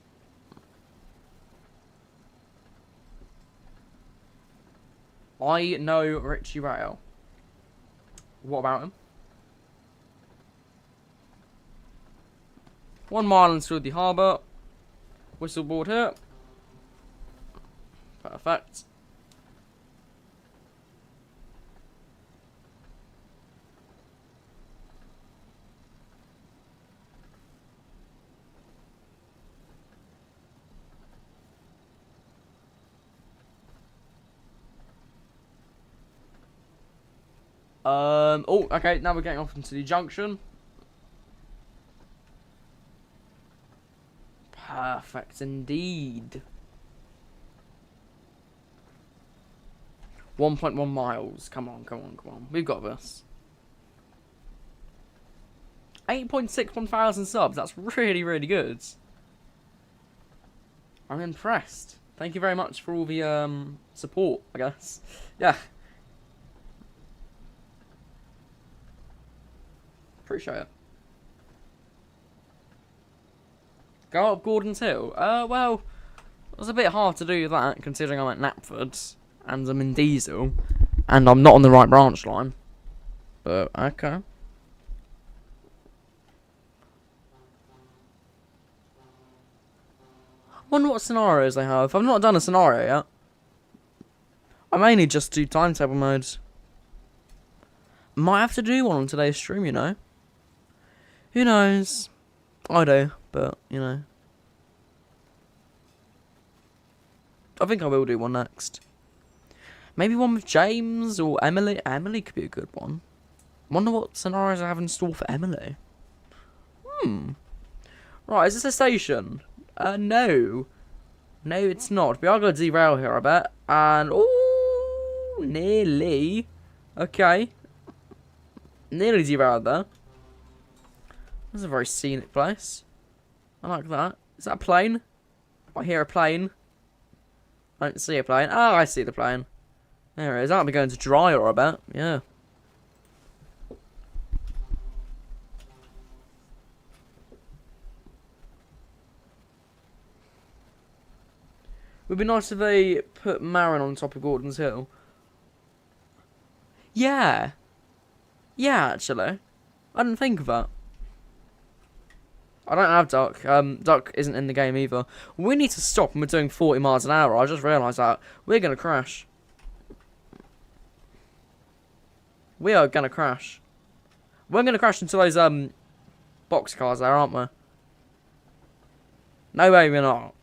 I know Richie Rail. What about him? 1 mile into the harbour. Whistleboard here. Perfect. Oh, okay, now we're getting off into the junction. Perfect indeed. 1.1 miles. Come on, come on, come on. We've got this. 8.61 thousand subs. That's really, really good. I'm impressed. Thank you very much for all the support, I guess. Yeah. Appreciate it. Go up Gordon's Hill? Well, it was a bit hard to do that, considering I'm at Knapford, and I'm in Diesel, and I'm not on the right branch line. But, okay. Wonder what scenarios they have. I've not done a scenario yet. I mainly just do timetable modes. Might have to do one on today's stream, you know. Who knows? I do, but, you know. I think I will do one next. Maybe one with James or Emily. Emily could be a good one. Wonder what scenarios I have in store for Emily. Right, is this a station? No. No, it's not. We are going to derail here, I bet. And, ooh, nearly. Okay. Nearly derailed there. This is a very scenic place. I like that. Is that a plane? I hear a plane. I don't see a plane. Oh, I see the plane. There it is. That'll be going to Dryer, I bet. Yeah. Would be nice if they put Marin on top of Gordon's Hill. Yeah. Yeah, actually. I didn't think of that. I don't have Duck. Duck isn't in the game either. We need to stop when we're doing 40 miles an hour. I just realised that. We're going to crash. We are going to crash. We're going to crash into those box cars there, aren't we? No way we're not.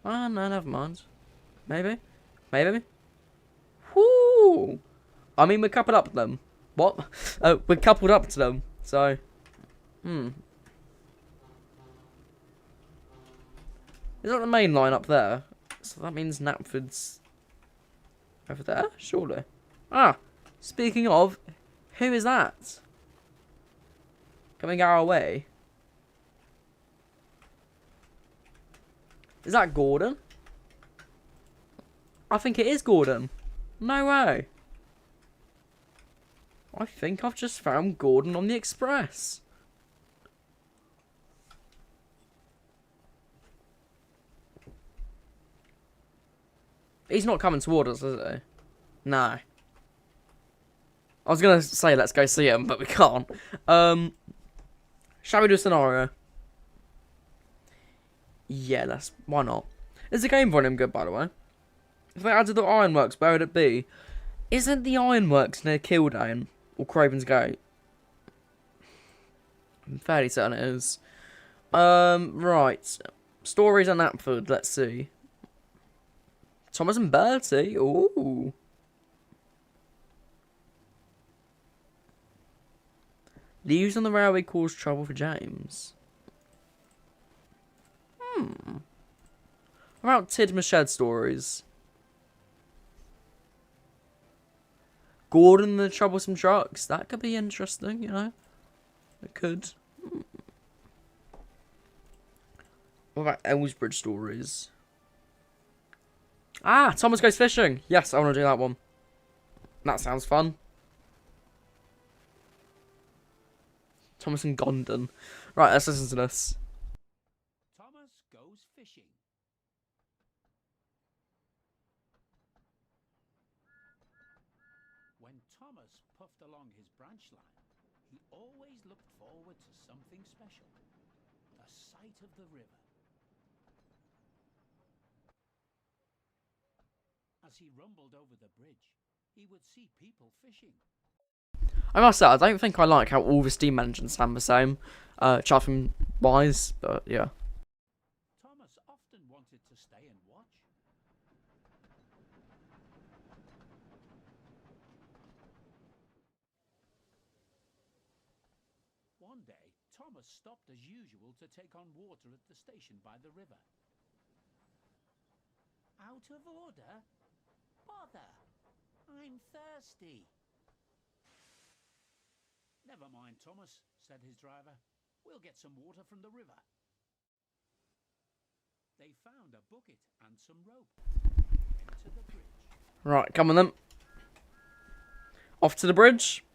Oh, no, never mind. Maybe. Maybe. Whoo! I mean, we're coupled up to them. What? We're coupled up to them. So... Is that the main line up there? So that means Knapford's Over there, surely. Ah, speaking of, who is that? Coming our way. Is that Gordon? I think it is Gordon. No way. I think I've just found Gordon on the express. He's not coming toward us, is he? No. I was going to say let's go see him, but we can't. Shall we do a scenario? Yeah, why not? Is the game volume good, by the way? If they added the ironworks, where would it be? Isn't the ironworks near Kildane or Craven's Gate? I'm fairly certain it is. Right. Stories and Knapford, let's see. Thomas and Bertie, ooh. Leaves on the railway cause trouble for James. What about Tidmouth shed stories? Gordon and the troublesome trucks. That could be interesting, you know. It could. What about Ellsbridge stories? Ah, Thomas goes fishing. Yes, I want to do that one. That sounds fun. Thomas and Gondon. Right, let's listen to this. Thomas goes fishing. When Thomas puffed along his branch line, he always looked forward to something special. The sight of the river. As he rumbled over the bridge, he would see people fishing. I must say, I don't think I like how all the steam engines sound the same, chuffing wise, but yeah. Thomas often wanted to stay and watch. One day, Thomas stopped as usual to take on water at the station by the river. Out of order? Bother! I'm thirsty. Never mind, Thomas, said his driver. We'll get some water from the river. They found a bucket and some rope. Went to the bridge. Right, come on then. Off to the bridge.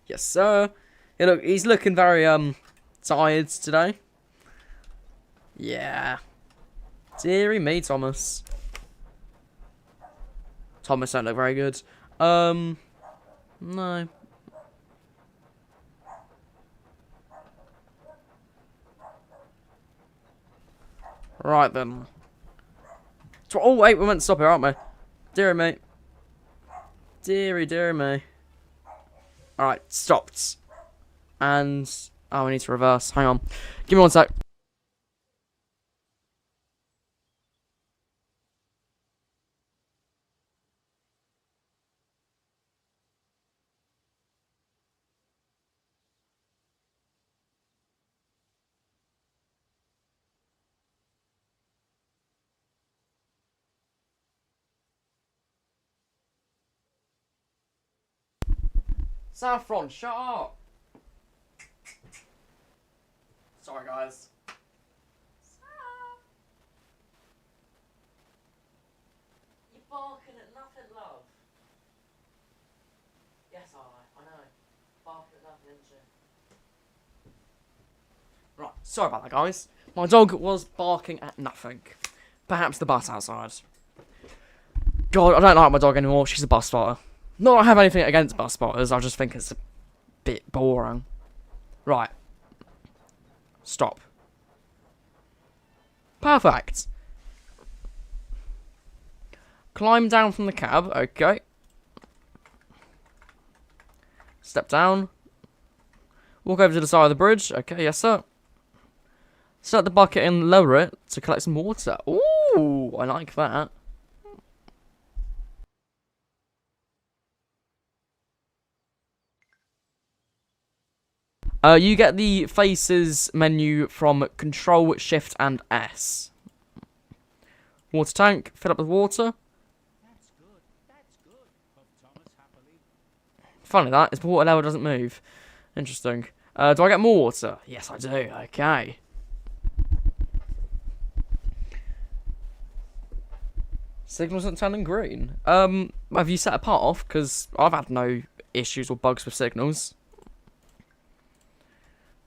Yes, sir. Yeah, look, he's looking very tired today. Yeah. Deary me, Thomas. Thomas don't look very good. No. Right then. Oh wait, we meant to stop here, aren't we? Deary me. Deary me. Alright, stopped. And oh, we need to reverse. Hang on. Give me one sec. Saffron, shut up! Sorry, guys. You're barking at nothing, love. Yes, I know. Barking at nothing, isn't you? Right, sorry about that, guys. My dog was barking at nothing. Perhaps the bus outside. God, I don't like my dog anymore. She's a bus spotter. Not that I have anything against bus spotters, I just think it's a bit boring. Right. Stop. Perfect. Climb down from the cab, okay. Step down. Walk over to the side of the bridge, okay, yes sir. Set the bucket and lower it to collect some water. Ooh, I like that. You get the faces menu from Control, Shift, and S. Water tank, fill up with water. That's good. That's good, puffed Thomas happily. Funny that, his water level doesn't move. Interesting. Do I get more water? Yes, I do. Okay. Signals aren't turning green. Have you set a path? Because I've had no issues or bugs with signals.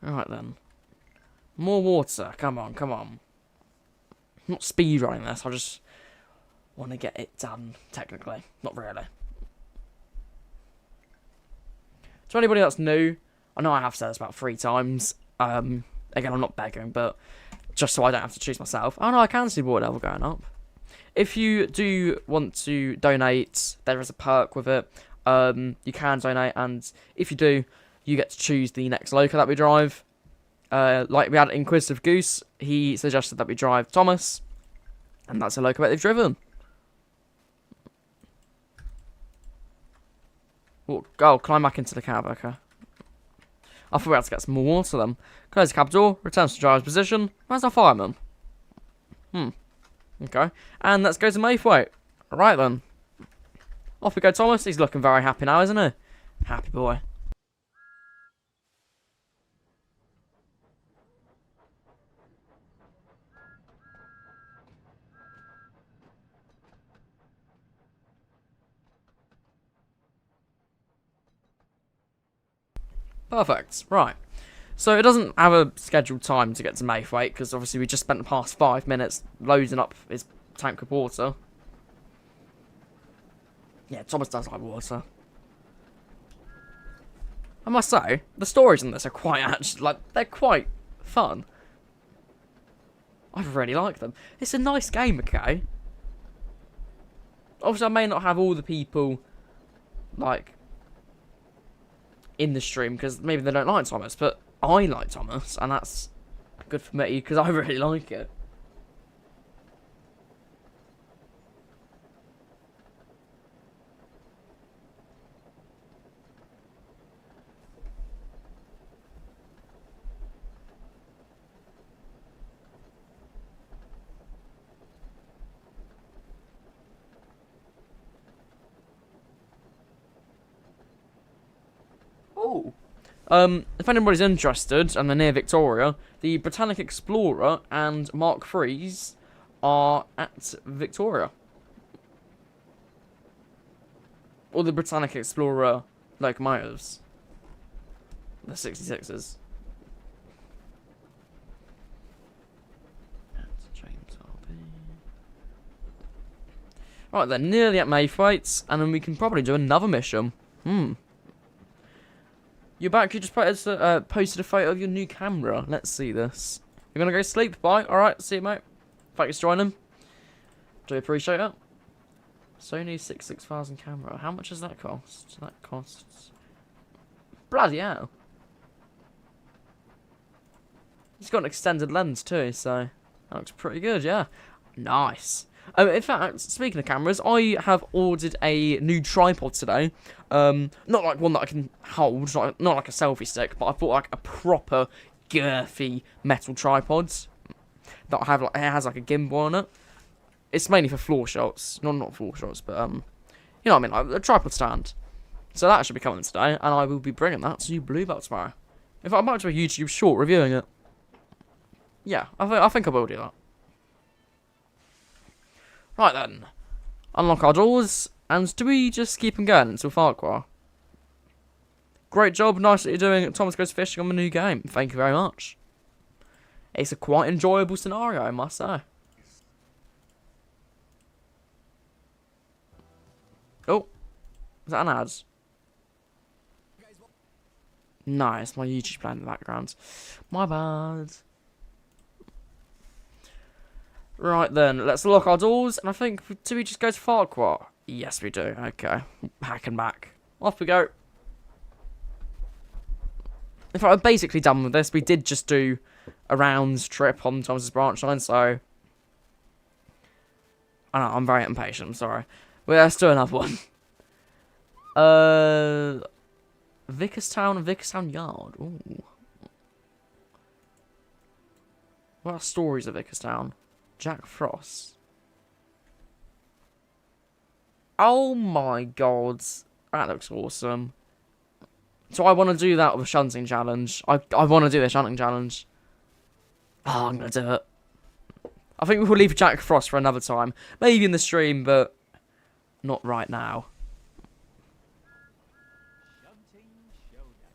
Alright then. More water. Come on, come on. I'm not speed running this, I just want to get it done, technically. Not really. To anybody that's new, I know I have said this about 3 times. Again, I'm not begging, but just so I don't have to choose myself. Oh no, I can see water level going up. If you do want to donate, there is a perk with it. You can donate, and if you do, you get to choose the next loco that we drive. Like we had Inquisitive Goose, he suggested that we drive Thomas, and that's a loco that they've driven. Oh, go, climb back into the cab, okay. I thought we had to get some more water then. Close the cab door, returns to driver's position. Where's our fireman? Okay, and let's go to Maythwaite. Right then. Off we go, Thomas. He's looking very happy now, isn't he? Happy boy. Perfect. Right. So it doesn't have a scheduled time to get to Maythwaite, because obviously we just spent the past 5 minutes loading up his tank with water. Yeah, Thomas does like water. I must say, the stories in this are quite actually, like, they're quite fun. I really like them. It's a nice game, okay? Obviously, I may not have all the people, like, in the stream, because maybe they don't like Thomas, but I like Thomas, and that's good for me, because I really like it. Oh. If anybody's interested and they're near Victoria, the Britannic Explorer and Mark III's are at Victoria. Or the Britannic Explorer locomotives. The 66s. Right, they're nearly at Maythwaite, and then we can probably do another mission. You're back, you just posted a photo of your new camera. Let's see this. You're gonna go sleep? Bye. Alright, see you, mate. Thanks for joining. Do appreciate it. Sony 6000 camera. How much does that cost? That costs... Bloody hell. It's got an extended lens too, so... That looks pretty good, yeah. Nice. In fact, speaking of cameras, I have ordered a new tripod today. Not like one that I can hold, not like a selfie stick, but I bought like a proper girthy metal tripod that I have. Like, it has like a gimbal on it. It's mainly for floor shots, not floor shots, but you know what I mean, like a tripod stand. So that should be coming today, and I will be bringing that to Bluebell tomorrow. In fact, I might do a YouTube short reviewing it. Yeah, I think I will do that. Right then, unlock our doors, and do we just keep on going until Farquhar? Great job, nice that you're doing Thomas Goes Fishing on the new game, thank you very much. It's a quite enjoyable scenario, I must say. Oh, is that an ad? Nice, my YouTube playing in the background. My bad. Right then, let's lock our doors, and I think, do we just go to Farquhar? Yes, we do. Okay, back and back. Off we go. In fact, I'm basically done with this. We did just do a round trip on Thomas's branch line, so... I know, I'm very impatient, I'm sorry. Well, let's do another one. Vickerstown and Vickerstown Yard. Ooh. What are stories of Vickerstown? Jack Frost. Oh my god. That looks awesome. So I want to do that with a shunting challenge. I want to do the shunting challenge. Oh, I'm going to do it. I think we'll leave Jack Frost for another time. Maybe in the stream, but not right now. Shunting showdown.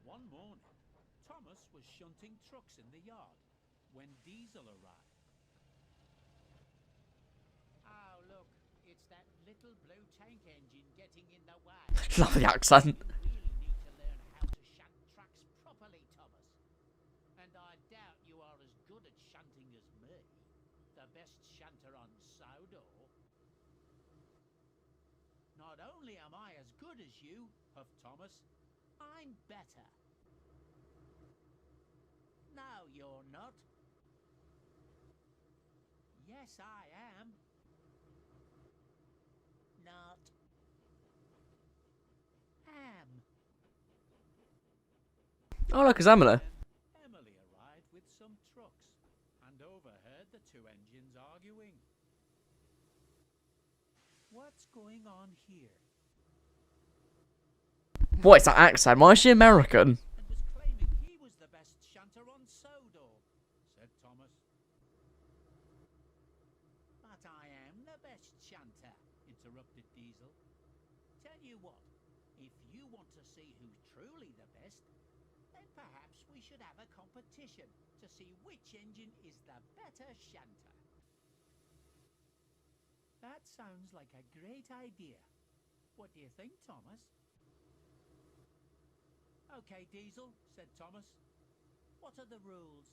One morning, Thomas was shunting trucks in the yard when Diesel arrived. Oh, look, it's that little blue tank engine getting in the way. Love the accent. You really need to learn how to shunt trucks properly, Thomas. And I doubt you are as good at shunting as me, the best shunter on Sodor. Not only am I as good as you, huffed Thomas, I'm better. No, you're not. Yes, I am. Not. Am. Oh, look, it's Emily. Emily arrived with some trucks and overheard the two engines arguing. What's going on here? What is that accent? Why is she American? And was claiming he was the best shunter on Sodor, said Thomas. But I am the best shunter, interrupted Diesel. Tell you what, if you want to see who's truly the best, then perhaps we should have a competition to see which engine is the better shunter. That sounds like a great idea. What do you think, Thomas? Okay, Diesel, said Thomas. What are the rules?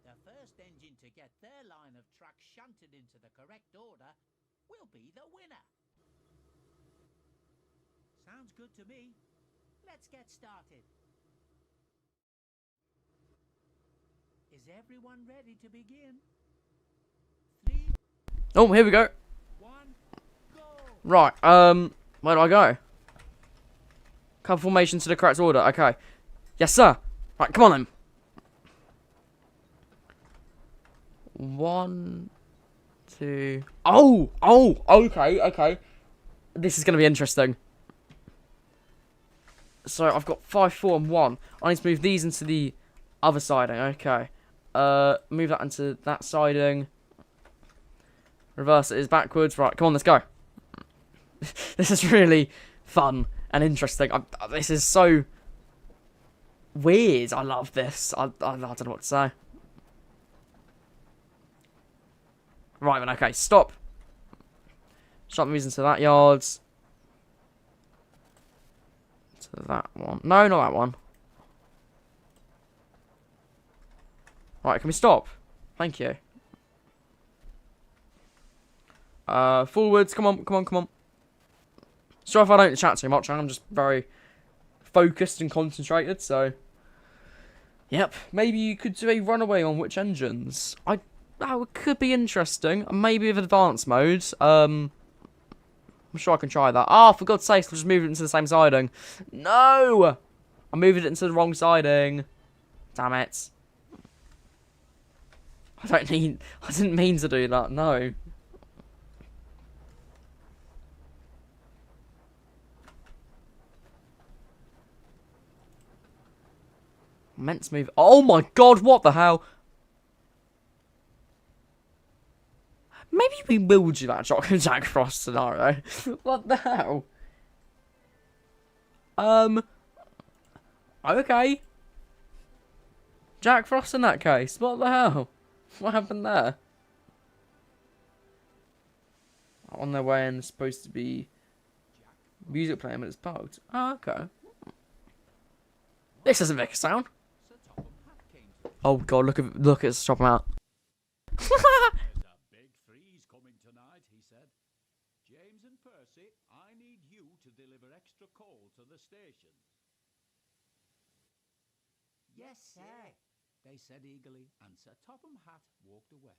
The first engine to get their line of trucks shunted into the correct order will be the winner. Sounds good to me. Let's get started. Is everyone ready to begin? 3, Oh, here we go. 1, go! Right, where do I go? Cover formation to the correct order. Okay. Yes, sir. Right, come on then. 1, 2. Oh, okay. This is gonna be interesting. So I've got 5, 4, and 1. I need to move these into the other siding. Okay. Move that into that siding. Reverse it is backwards. Right, come on, let's go. This is really fun and interesting. This is so weird. I love this. I don't know what to say. Right then, okay, stop. Stop moving to that yard. To that one. No, not that one. Right, can we stop? Thank you. Forwards, come on. Sorry if I don't chat too much, I'm just very focused and concentrated, so... Yep, maybe you could do a runaway on which engines. That could be interesting. Maybe with advanced mode. I'm sure I can try that. Ah, for God's sake, I'll just move it into the same siding. No! I moved it into the wrong siding. Damn it. I didn't mean to do that, no. I meant to move. Oh my god, what the hell? Maybe we will do that Jack Frost scenario. What the hell? Okay. Jack Frost in that case. What the hell? What happened there? On their way and supposed to be music playing, but it's bugged. Oh, okay. This doesn't make a sound. Oh god, look at stop him out. There's a big freeze coming tonight, he said. James and Percy, I need you to deliver extra coal to the station. Yes, sir, they said eagerly, and Sir Topham Hatt walked away.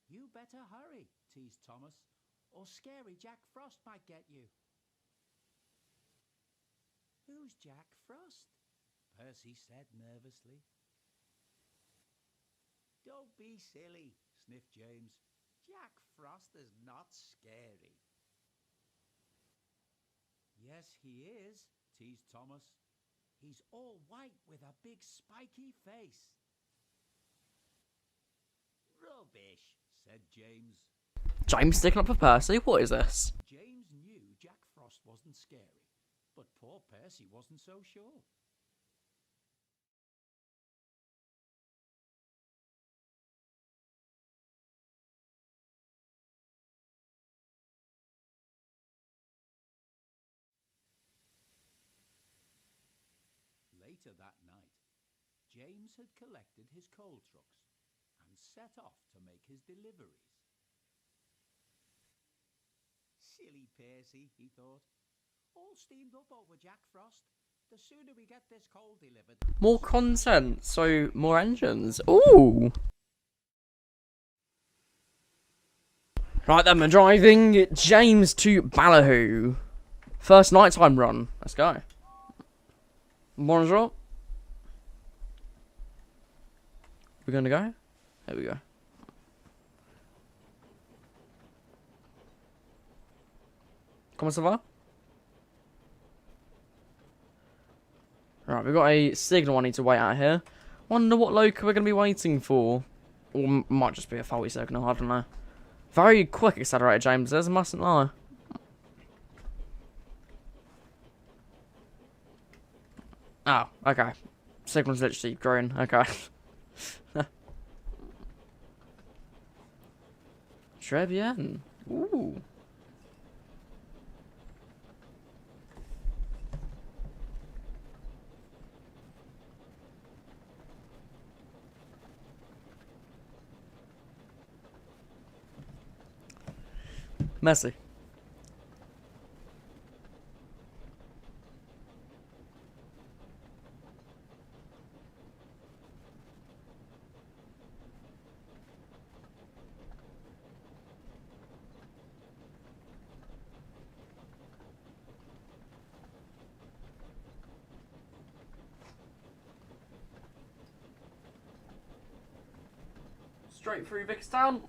You better hurry, teased Thomas, or scary Jack Frost might get you. Who's Jack Frost? Percy said nervously. Don't be silly, sniffed James. Jack Frost is not scary. Yes, he is, teased Thomas. He's all white with a big spiky face. Rubbish, said James. James sticking up for Percy? What is this? James knew Jack Frost wasn't scary, but poor Percy wasn't so sure. Later that night, James had collected his coal trucks and set off to make his deliveries. Silly Percy, he thought. All steamed up over Jack Frost. The sooner we get this coal delivered... More content, so more engines. Ooh! Right then, we're driving James to Balahoo. First nighttime run. Let's go. Bonjour. We're gonna go? There we go. Comment ça va? Right, we've got a signal I need to wait out here. Wonder what local we're going to be waiting for. Or might just be a faulty signal, I don't know. Very quick accelerator, James is, I mustn't lie. Oh, okay. Signal's literally green, okay. Très bien. Ooh. Messy. Straight through Vickstown.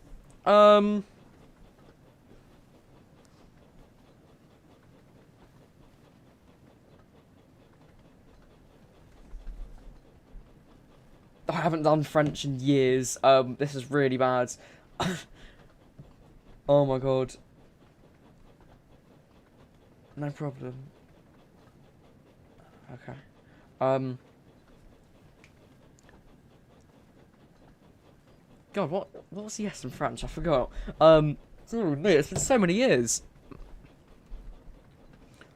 I haven't done French in years. This is really bad. Oh my god. No problem. Okay. God, what was the S in French? I forgot. It's been so many years.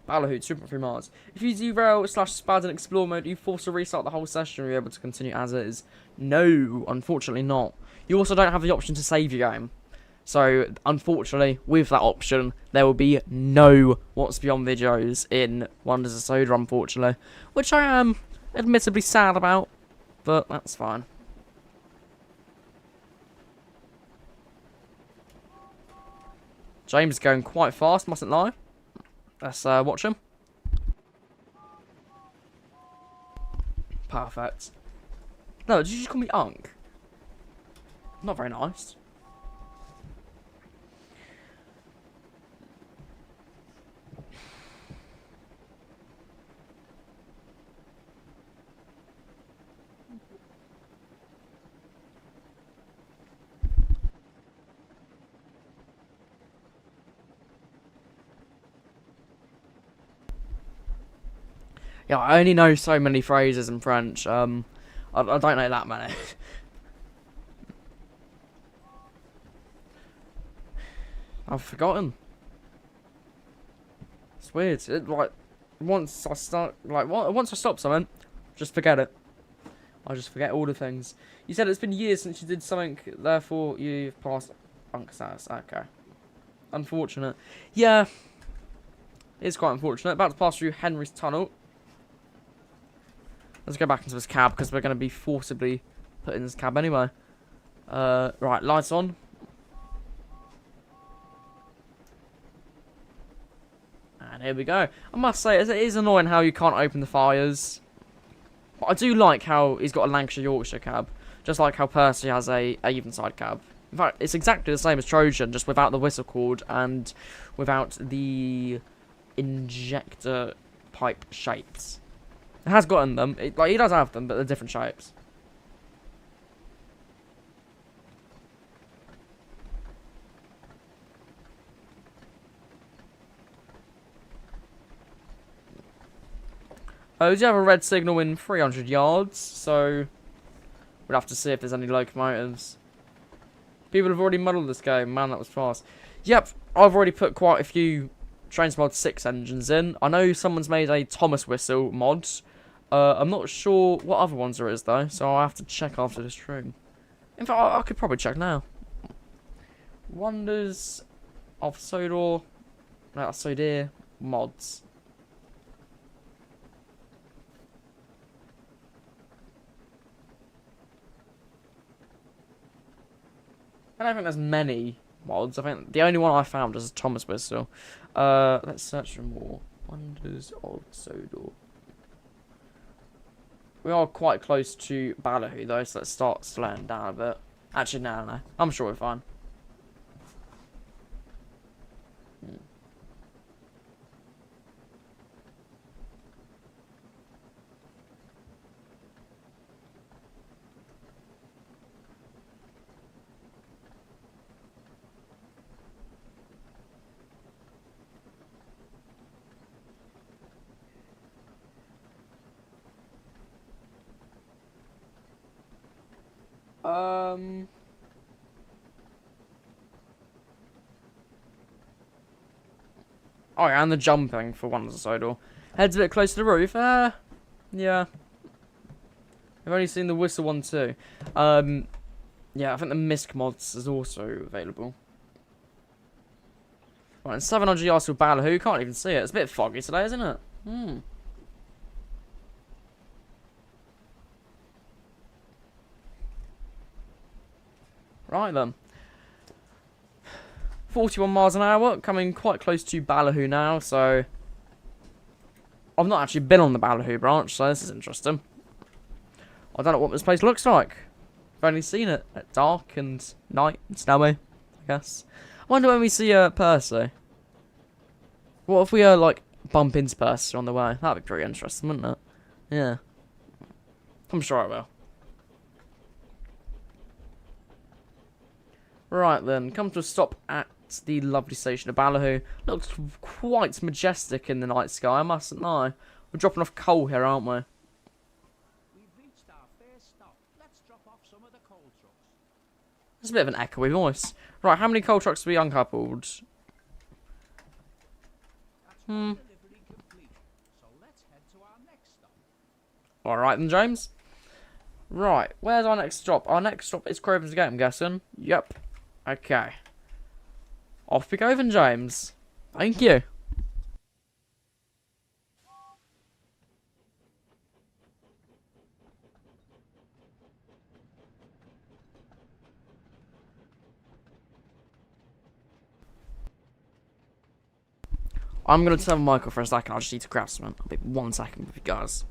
Balahoo, 2.3 miles. If you derail / spad in explore mode, you force to restart the whole session and you're able to continue as is. No, unfortunately not. You also don't have the option to save your game. So, unfortunately, with that option, there will be no What's Beyond videos in Wonders of Sodor, unfortunately. Which I am admittedly sad about, but that's fine. James is going quite fast, mustn't lie. Let's watch him. Perfect. No, did you just call me Unk? Not very nice. Yeah, I only know so many phrases in French. I don't know that many. I've forgotten. It's weird. Once I stop something, just forget it. I just forget all the things. You said it's been years since you did something, therefore you've passed Unk status. Okay. Unfortunate. Yeah. It's quite unfortunate. About to pass through Henry's tunnel. Let's go back into this cab because we're going to be forcibly put in this cab anyway. Right, lights on. And here we go. I must say, it is annoying how you can't open the fires. But I do like how he's got a Lancashire Yorkshire cab. Just like how Percy has a Avonside cab. In fact, it's exactly the same as Trojan, just without the whistle cord and without the injector pipe shapes. It has gotten them. Like, he does have them, but they're different shapes. Oh, do you have a red signal in 300 yards? So, we'll have to see if there's any locomotives. People have already muddled this game. Man, that was fast. Yep, I've already put quite a few Trains Mod 6 engines in. I know someone's made a Thomas Whistle mod. I'm not sure what other ones there is, though, so I'll have to check after this stream. In fact, I could probably check now. Wonders of Sodor. No, Sodor mods. I don't think there's many mods. I think the only one I found is Thomas Whistle. Let's search for more. Wonders of Sodor. We are quite close to Balahoo though, so let's start slowing down a bit. Actually, no. I'm sure we're fine. Oh yeah, and the jumping for Wonders of Sodor. Head's a bit close to the roof. Yeah. I've only seen the whistle one too. Yeah, I think the Misc mods is also available. Right, and 700 yards to Balahoo. Can't even see it. It's a bit foggy today, isn't it? Right then. 41 miles an hour, coming quite close to Balahoo now, so... I've not actually been on the Balahoo branch, so this is interesting. I don't know what this place looks like. I've only seen it at dark and night and snowy, I guess. I wonder when we see Percy. What if we like bump into Percy on the way? That'd be pretty interesting, wouldn't it? Yeah. I'm sure I will. Right then, come to a stop at the lovely station of Balahoo. Looks quite majestic in the night sky, I mustn't lie. We're dropping off coal here, aren't we? We've reached our first stop. Let's drop off some of the coal trucks. There's a bit of an echoey voice. Right, how many coal trucks have we uncoupled? That's one delivery complete. So let's head to our next stop. Alright then, James. Right, where's our next stop? Our next stop is Crovan's Gate, I'm guessing. Yep. Okay. Off we go then, James. Thank you. I'm going to turn Michael for a second. I just need to grab something. I'll be 1 second with you guys.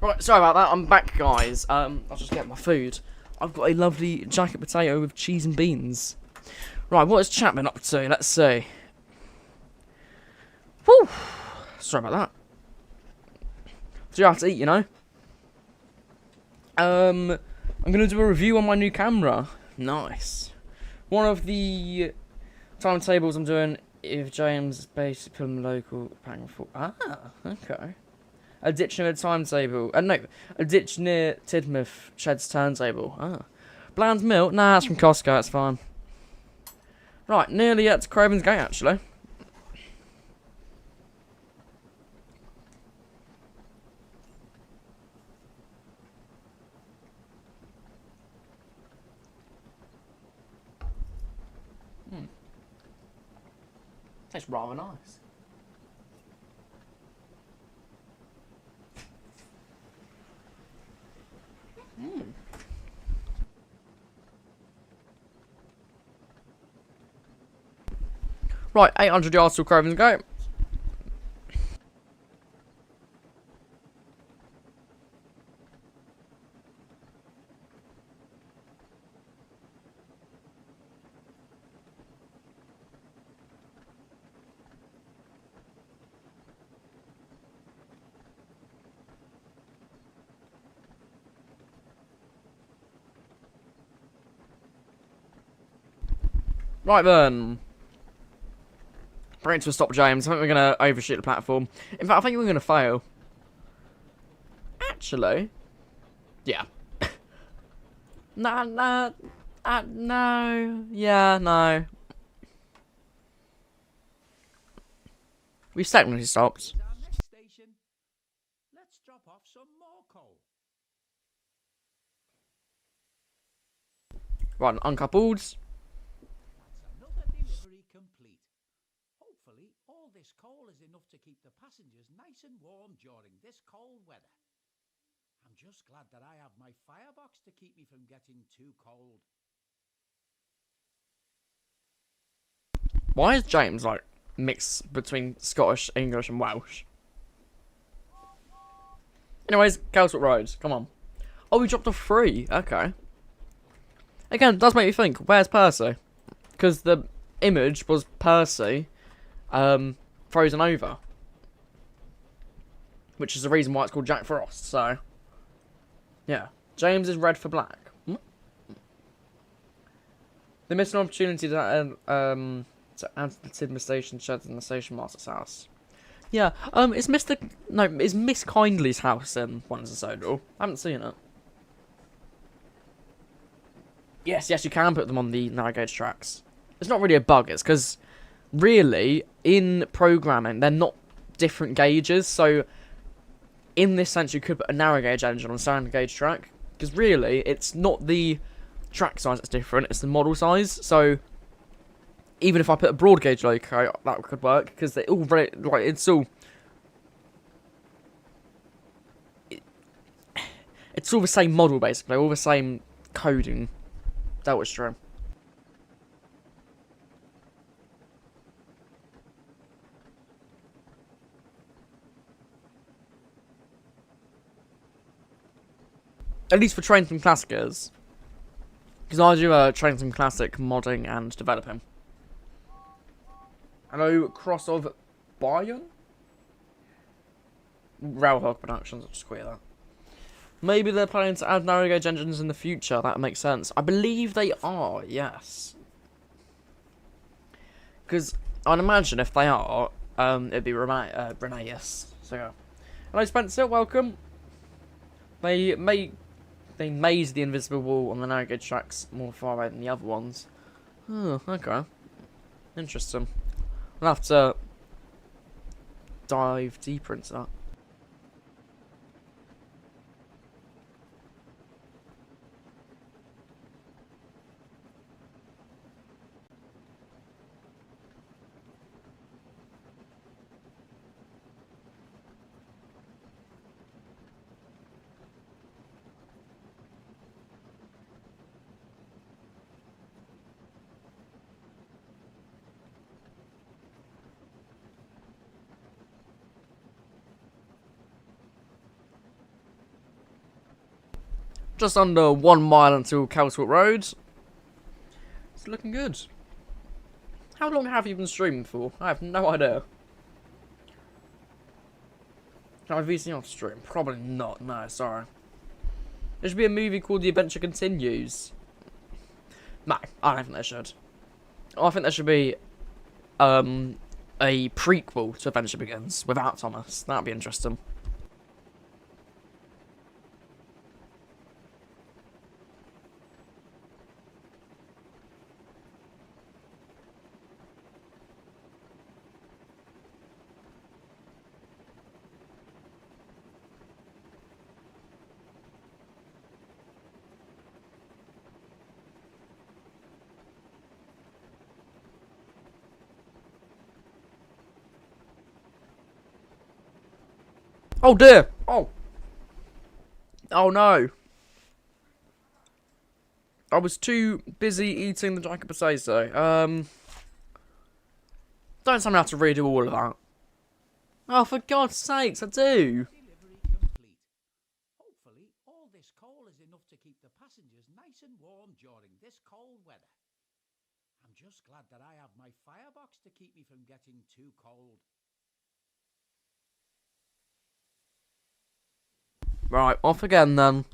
Right, sorry about that. I'm back, guys. I'll just get my food. I've got a lovely jacket potato with cheese and beans. Right, what is Chapman up to? Let's see. Whew. Sorry about that. So you have to eat, you know. I'm gonna do a review on my new camera. Nice. One of the timetables I'm doing if James is basically local packing for. Ah, okay. A ditch near a timetable. No, a ditch near Tidmouth sheds turntable. Ah. Bland milk? Nah, that's from Costco, it's fine. Right, nearly at Crovan's Gate, actually. Tastes rather nice. Right, 800 yards to Crovan's Gate. Right then. Bring it to a stop, James. I think we're going to overshoot the platform. In fact, I think we're going to fail. Actually. Yeah. No. Yeah, no. We've technically stopped. Here's our next station. Let's drop off some more coal. Right, uncoupled. That's another delivery complete. Hopefully, all this coal is enough to keep the passengers nice and warm during this cold weather. I'm just glad that I have my firebox to keep me from getting too cold. Why is James, like, mixed between Scottish, English, and Welsh? Anyways, Kelswood Road. Come on. Oh, we dropped a 3. Okay. Again, it does make me think, where's Percy? Because the image was Percy frozen over. Which is the reason why it's called Jack Frost, so... Yeah. James is red for black. They missed an opportunity to add to the Tidmouth station sheds in the station master's house. Yeah, it's Miss Kindly's house in Wonders of Sodor. I haven't seen it. Yes, you can put them on the narrow gauge tracks. It's not really a bug, it's because, really, in programming, they're not different gauges, so in this sense you could put a narrow gauge engine on a standard gauge track, because really, it's not the track size that's different, it's the model size, so even if I put a broad gauge loco, that could work, because they all very, like, it's all the same model, basically, all the same coding. That was true. At least for Train Sim Classicers. Because I do Train Sim Classic modding and developing. Hello, Cross of Bayern? Railhog Productions, I'll just quit that. Maybe they're planning to add narrow gauge engines in the future, that makes sense. I believe they are, yes. Because I'd imagine if they are, it'd be Renaeus. So yeah. Hello Spencer, welcome. They maze the invisible wall on the narrow gauge tracks more far away than the other ones. Oh, okay. Interesting. I'll have to dive deeper into that. Just under 1 mile until Kelswood Road. It's looking good. How long have you been streaming for? I have no idea. Can I VC off stream? Probably not. No, sorry. There should be a movie called The Adventure Continues. No, I don't think there should. I think there should be a prequel to Adventure Begins without Thomas. That'd be interesting. Oh dear! Oh! Oh no! I was too busy eating the jacket potato. Don't tell me I have to redo all of that. Oh, for God's sakes, I do! Delivery complete. Hopefully, all this coal is enough to keep the passengers nice and warm during this cold weather. I'm just glad that I have my firebox to keep me from getting too cold. Right, off again then.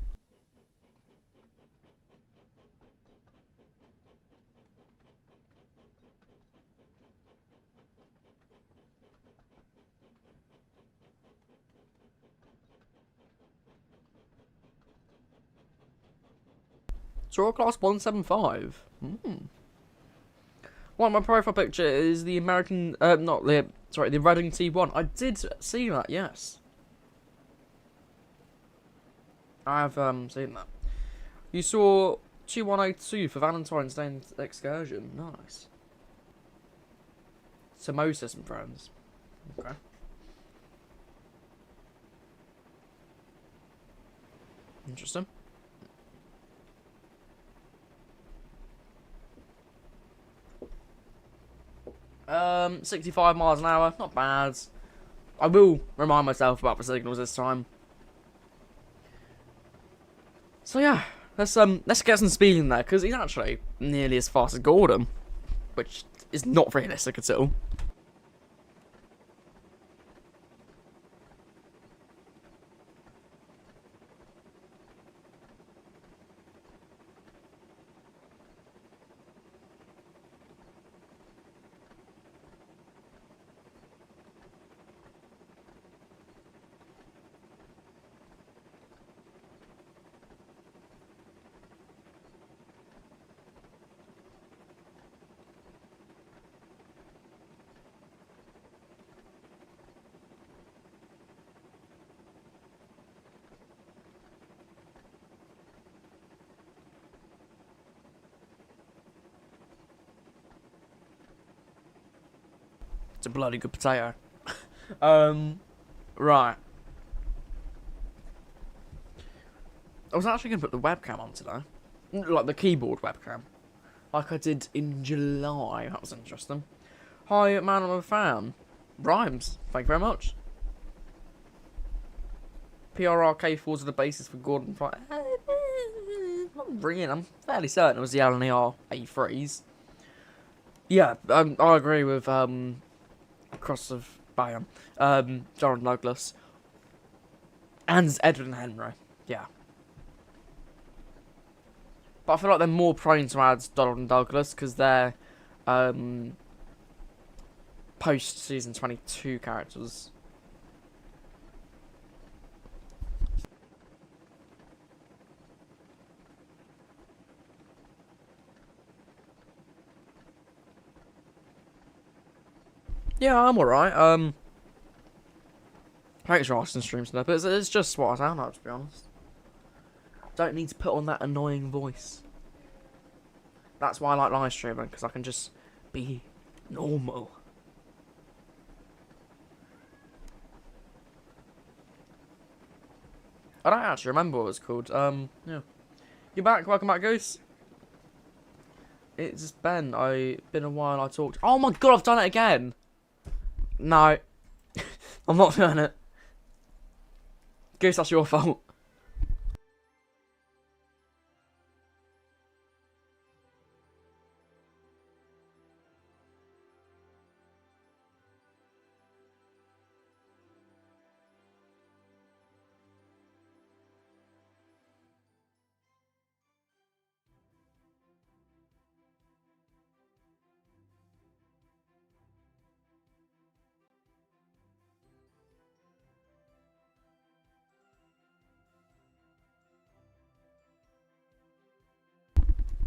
Draw class 175. Well, my profile picture is the American, the Reading T1. I did see that, yes. I've seen that. You saw 2102 for Valentine's Day excursion. Nice. Samosas and friends. Okay. Interesting. 65 miles an hour. Not bad. I will remind myself about the signals this time. So yeah, let's get some speed in there, because he's actually nearly as fast as Gordon, which is not realistic at all. It's a bloody good potato. Right. I was actually going to put the webcam on today. Like the keyboard webcam. Like I did in July. That was interesting. Hi, man, I'm a fan. Rhymes. Thank you very much. PRRK4s are the basis for Gordon Fry. Not really. I'm fairly certain it was the LNER A3s. Yeah, I agree with Cross of Bayern, John Douglas, and Edwin Henry. Yeah, but I feel like they're more prone to add Donald and Douglas because they're post season 22 characters. Yeah, I'm alright. Thanks for asking stream snippets. It's just what I sound like, to be honest. Don't need to put on that annoying voice. That's why I like live streaming, because I can just be normal. I don't actually remember what it was called. Yeah. You're back. Welcome back, Goose. It's Ben. I've been a while. I talked. Oh my god, I've done it again. No. I'm not doing it. Goose, that's your fault.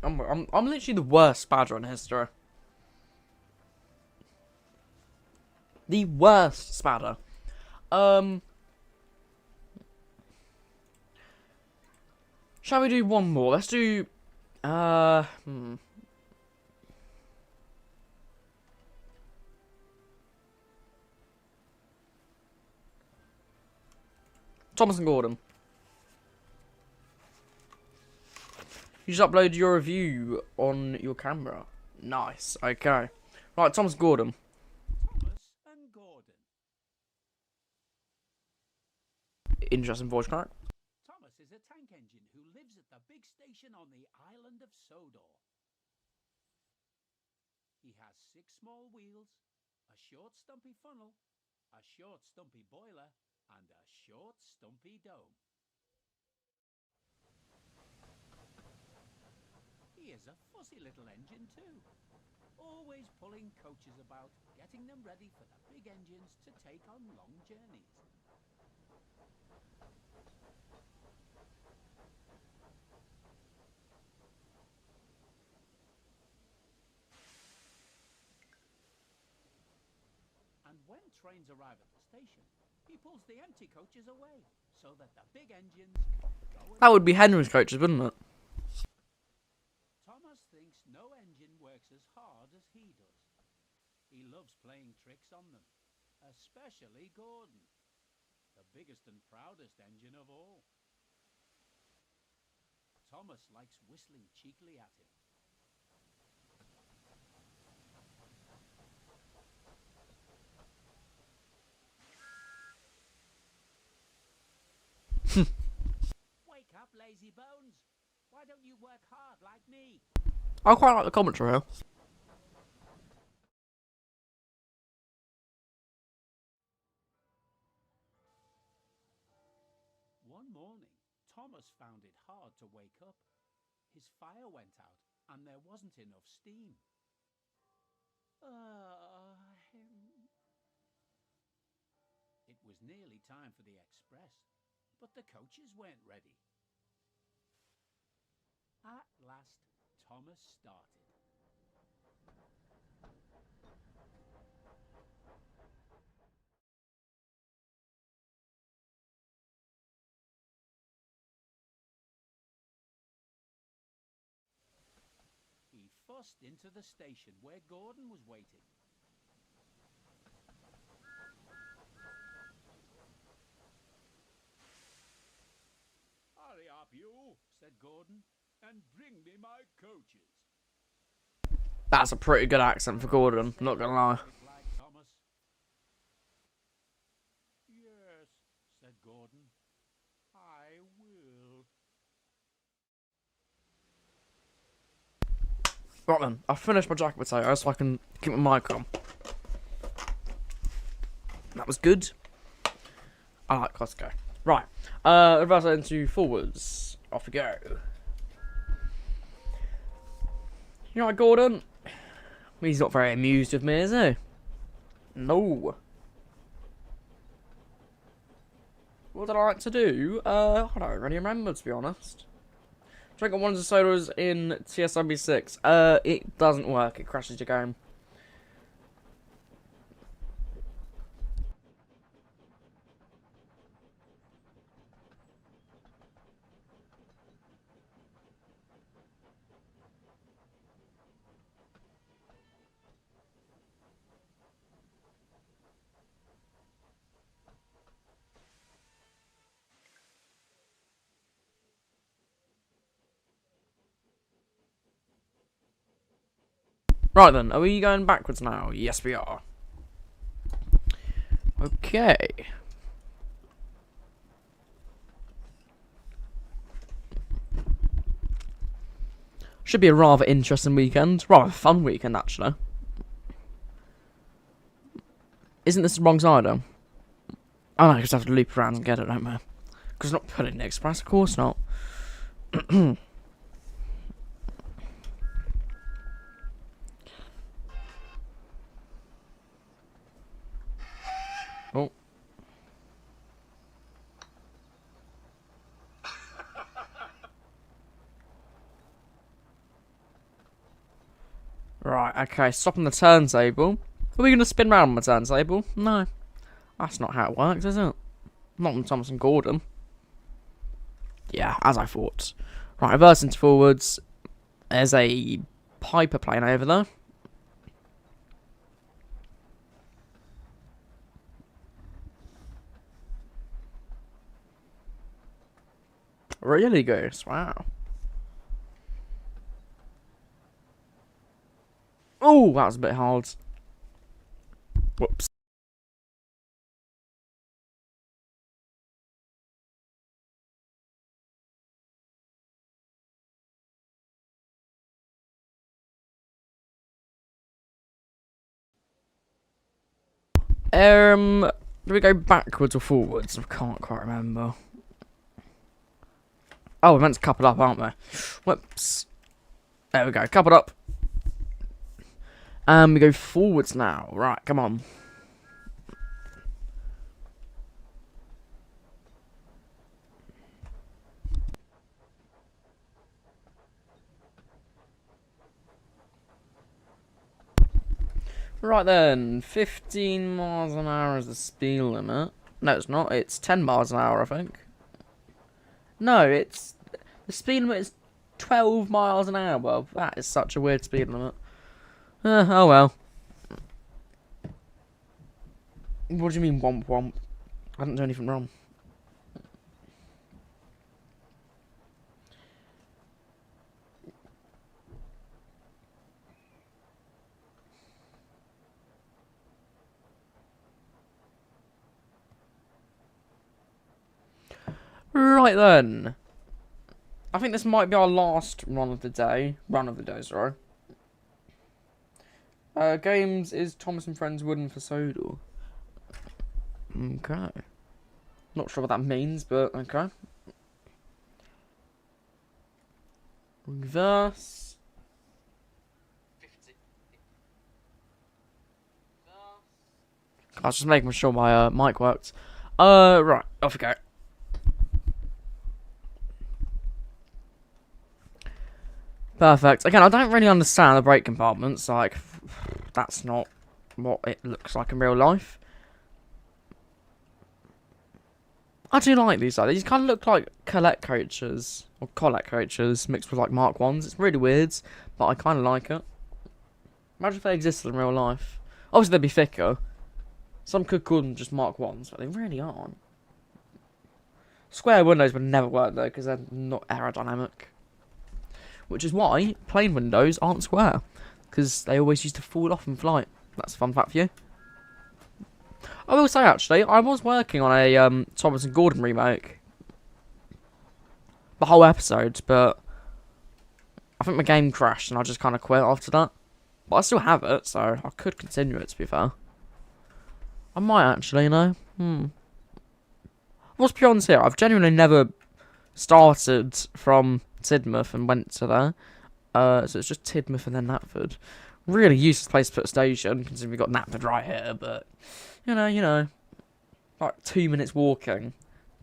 I'm literally the worst badger in history. The worst spadder. Shall we do one more? Let's do. Thomas and Gordon. You just upload your review on your camera. Nice. Okay. Right, Thomas and Gordon. Thomas and Gordon. Interesting voice crack. Thomas is a tank engine who lives at the big station on the island of Sodor. He has 6 small wheels, a short stumpy funnel, a short stumpy boiler, and a short stumpy dome. He is a fussy little engine too, always pulling coaches about, getting them ready for the big engines to take on long journeys. And when trains arrive at the station, he pulls the empty coaches away so that the big engines can go. That would be Henry's coaches, wouldn't it? Thomas thinks no engine works as hard as he does. He loves playing tricks on them, especially Gordon, the biggest and proudest engine of all. Thomas likes whistling cheekily at him. Wake up, lazy bones. Why don't you work hard like me? I quite like the commentary here. One morning, Thomas found it hard to wake up. His fire went out and there wasn't enough steam. It was nearly time for the express, but the coaches weren't ready. At last, Thomas started. He fussed into the station where Gordon was waiting. Hurry up, you, said Gordon, and bring me my coaches. That's a pretty good accent for Gordon, not gonna lie. Replied Thomas. Yes, said Gordon. I will. Right then, I've finished my jacket potato so I can keep my mic on. That was good. I like Costco. Right, reverse into forwards. Off we go. You know what, Gordon? He's not very amused with me, is he? No. What did I like to do? I don't really remember, to be honest. Drink one of the sodas in TSMB 6. It doesn't work. It crashes your game. Right then, are we going backwards now? Yes, we are. Okay. Should be a rather interesting weekend. Rather fun weekend, actually. Isn't this the wrong side, though? Oh, no, I just have to loop around and get it, don't we? Because not putting the express, of course not. Oh. Right, okay, stop on the turntable. Are we going to spin round on the turntable? No. That's not how it works, is it? Not on Thompson Gordon. Yeah, as I thought. Right, reverse into forwards. There's a Piper plane over there. Really goose, wow. Oh, that was a bit hard. Whoops. Do we go backwards or forwards? I can't quite remember. Oh, we're meant to couple up, aren't we? Whoops. There we go, coupled up. And we go forwards now. Right, come on. Right then, 15 miles an hour is the speed limit. No, it's not. It's 10 miles an hour, I think. No, it's... The speed limit is 12 miles an hour. Well, that is such a weird speed limit. Oh well. What do you mean, womp womp? I didn't do anything wrong. Right then. I think this might be our last run of the day. Sorry. Games is Thomas and Friends Wooden for Sodor. Okay. Not sure what that means, but okay. Reverse. I was just making sure my mic worked. Right, off we go. Perfect. Again, I don't really understand the brake compartments. Like, that's not what it looks like in real life. I do like these though. These kind of look like Colette coaches or Collette coaches mixed with like Mark 1s. It's really weird, but I kind of like it. Imagine if they existed in real life. Obviously, they'd be thicker. Some could call them just Mark 1s, but they really aren't. Square windows would never work though because they're not aerodynamic. Which is why plane windows aren't square, because they always used to fall off in flight. That's a fun fact for you. I will say, actually, I was working on a Thomas and Gordon remake. The whole episode, but I think my game crashed and I just kind of quit after that. But I still have it, so I could continue it, to be fair. I might actually, you know. What's beyond here? I've genuinely never started from Tidmouth and went to there. So it's just Tidmouth and then Knapford. Really useless place to put a station, considering we've got Knapford right here, but you know, like 2 minutes walking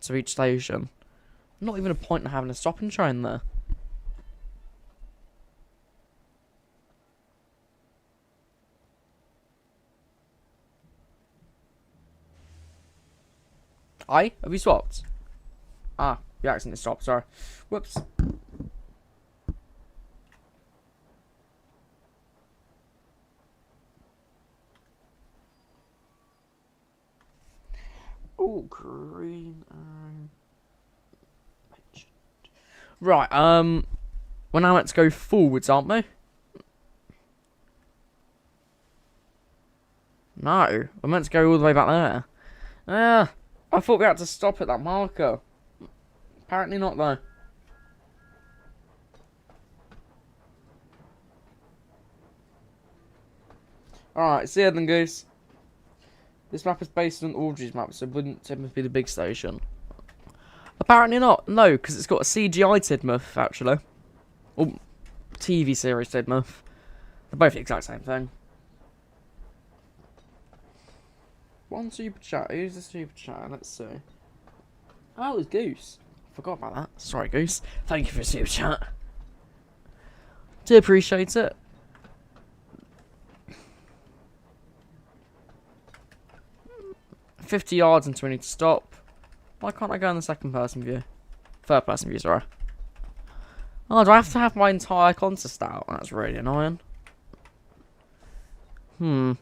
to each station. Not even a point in having a stopping train there. Aye? Have you swapped? Ah, you accidentally stopped, sorry. Whoops. Oh, green. Right, we're now meant to go forwards, aren't we? No, we're meant to go all the way back there. I thought we had to stop at that marker. Apparently not, though. Alright, see you then, Goose. This map is based on Audrey's map, so wouldn't Tidmouth be the big station? Apparently not. No, because it's got a CGI Tidmouth, actually. Or TV series Tidmouth. They're both the exact same thing. One super chat. Who's the super chat? Let's see. Oh, it was Goose. Forgot about that. Sorry, Goose. Thank you for the super chat. Do appreciate it. 50 yards until we need to stop. Why can't I go in the second person view? Third person view, sorry. Oh, do I have to have my entire consist out? That's really annoying. Not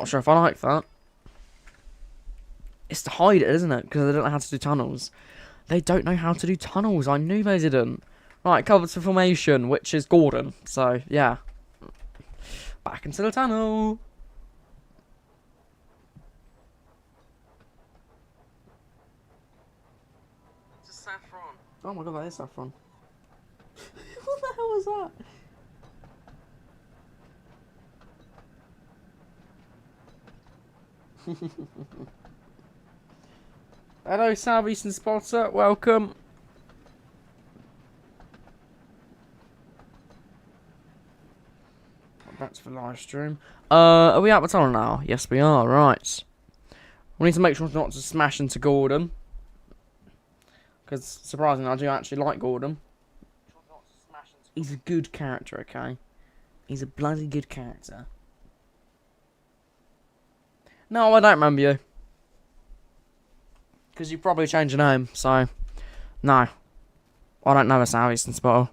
sure if I like that. It's to hide it, isn't it? Because they don't know how to do tunnels. They don't know how to do tunnels. I knew they didn't. Right, covered for formation, which is Gordon. So, yeah. Back into the tunnel. It's saffron. Oh my god, that is saffron. What the hell was that? Hello, Southeastern Spotter. Welcome. Back to the live stream. Are we out the tunnel now? Yes, we are. Right. We need to make sure not to smash into Gordon. Because, surprisingly, I do actually like Gordon. He's a good character, okay? He's a bloody good character. No, I don't remember you. Because you probably changed your name, so... No. I don't know a Southeastern Spotter.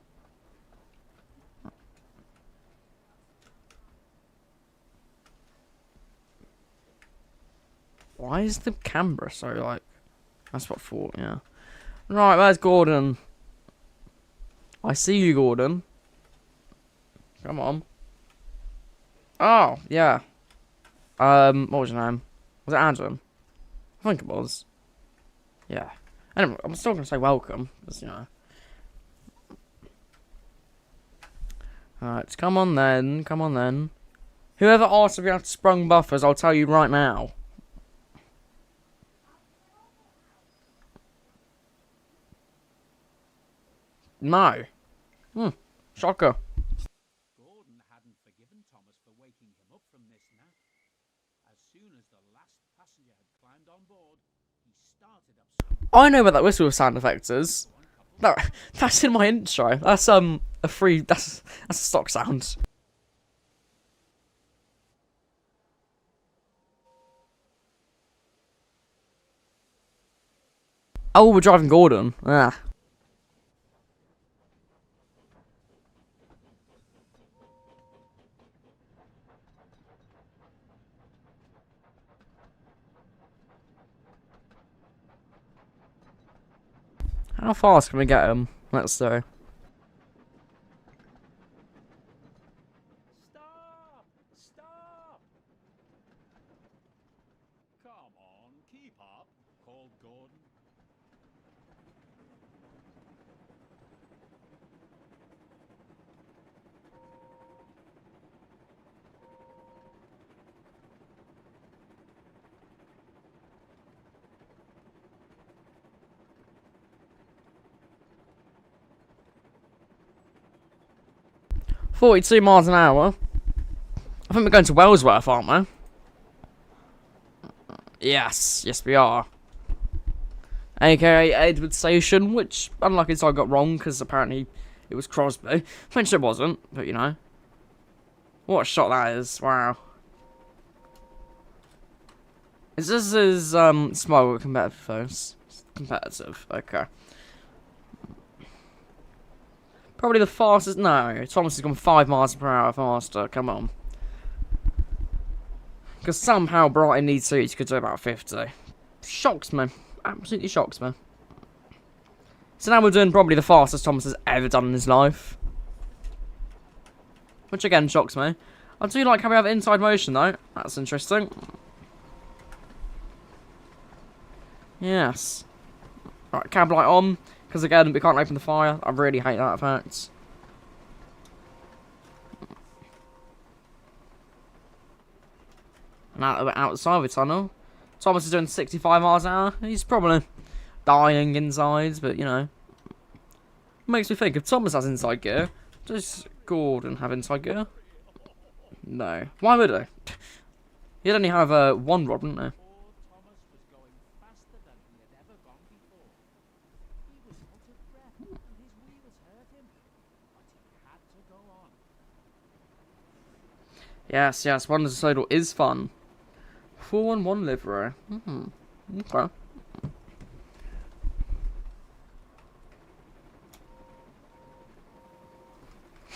Why is the camera so, like... That's what I thought, yeah. Right, where's Gordon? I see you, Gordon. Come on. Oh, yeah. What was your name? Was it Adam? I think it was. Yeah. Anyway, I'm still going to say welcome, because, you know. Alright, come on then, come on then. Whoever asks if you have sprung buffers, I'll tell you right now. No. Shocker. Gordon hadn't forgiven Thomas for waking him up from this nap. As soon as the last passenger had climbed on board, he started up. I know what that whistle sound effect is. That's in my intro. That's a free. That's a stock sound. Oh, we're driving Gordon. Ah. How fast can we get him? Let's see. Stop! Stop! Come on, keep up, called Gordon. $42 miles an hour. I think we're going to Wellsworth, aren't we? Yes, yes we are. AKA Edward Station, which, unlucky I got wrong, because apparently it was Crosby. Which it wasn't, but you know. What a shot that is, wow. Is this his, small competitive first? Competitive, okay. Probably the fastest, no, Thomas has gone 5 miles per hour faster, come on. Because somehow Brighton needs seats could do about 50. Shocks me. Absolutely shocks me. So now we're doing probably the fastest Thomas has ever done in his life. Which again shocks me. I do like how we have inside motion though. That's interesting. Yes. Right, cab light on. Because again, we can't open the fire. I really hate that fact. Now we're outside the tunnel. Thomas is doing 65 miles an hour. He's probably dying inside, but you know. Makes me think, if Thomas has inside gear, does Gordon have inside gear? No. Why would he? He'd only have one rod, wouldn't he? Poor Thomas was going faster than he had ever gone before. He was out of breath, and his wheels hurt him, but he had to go on. Yes, yes, Wonders of Sodor is fun. 4-in-1 livery. Okay.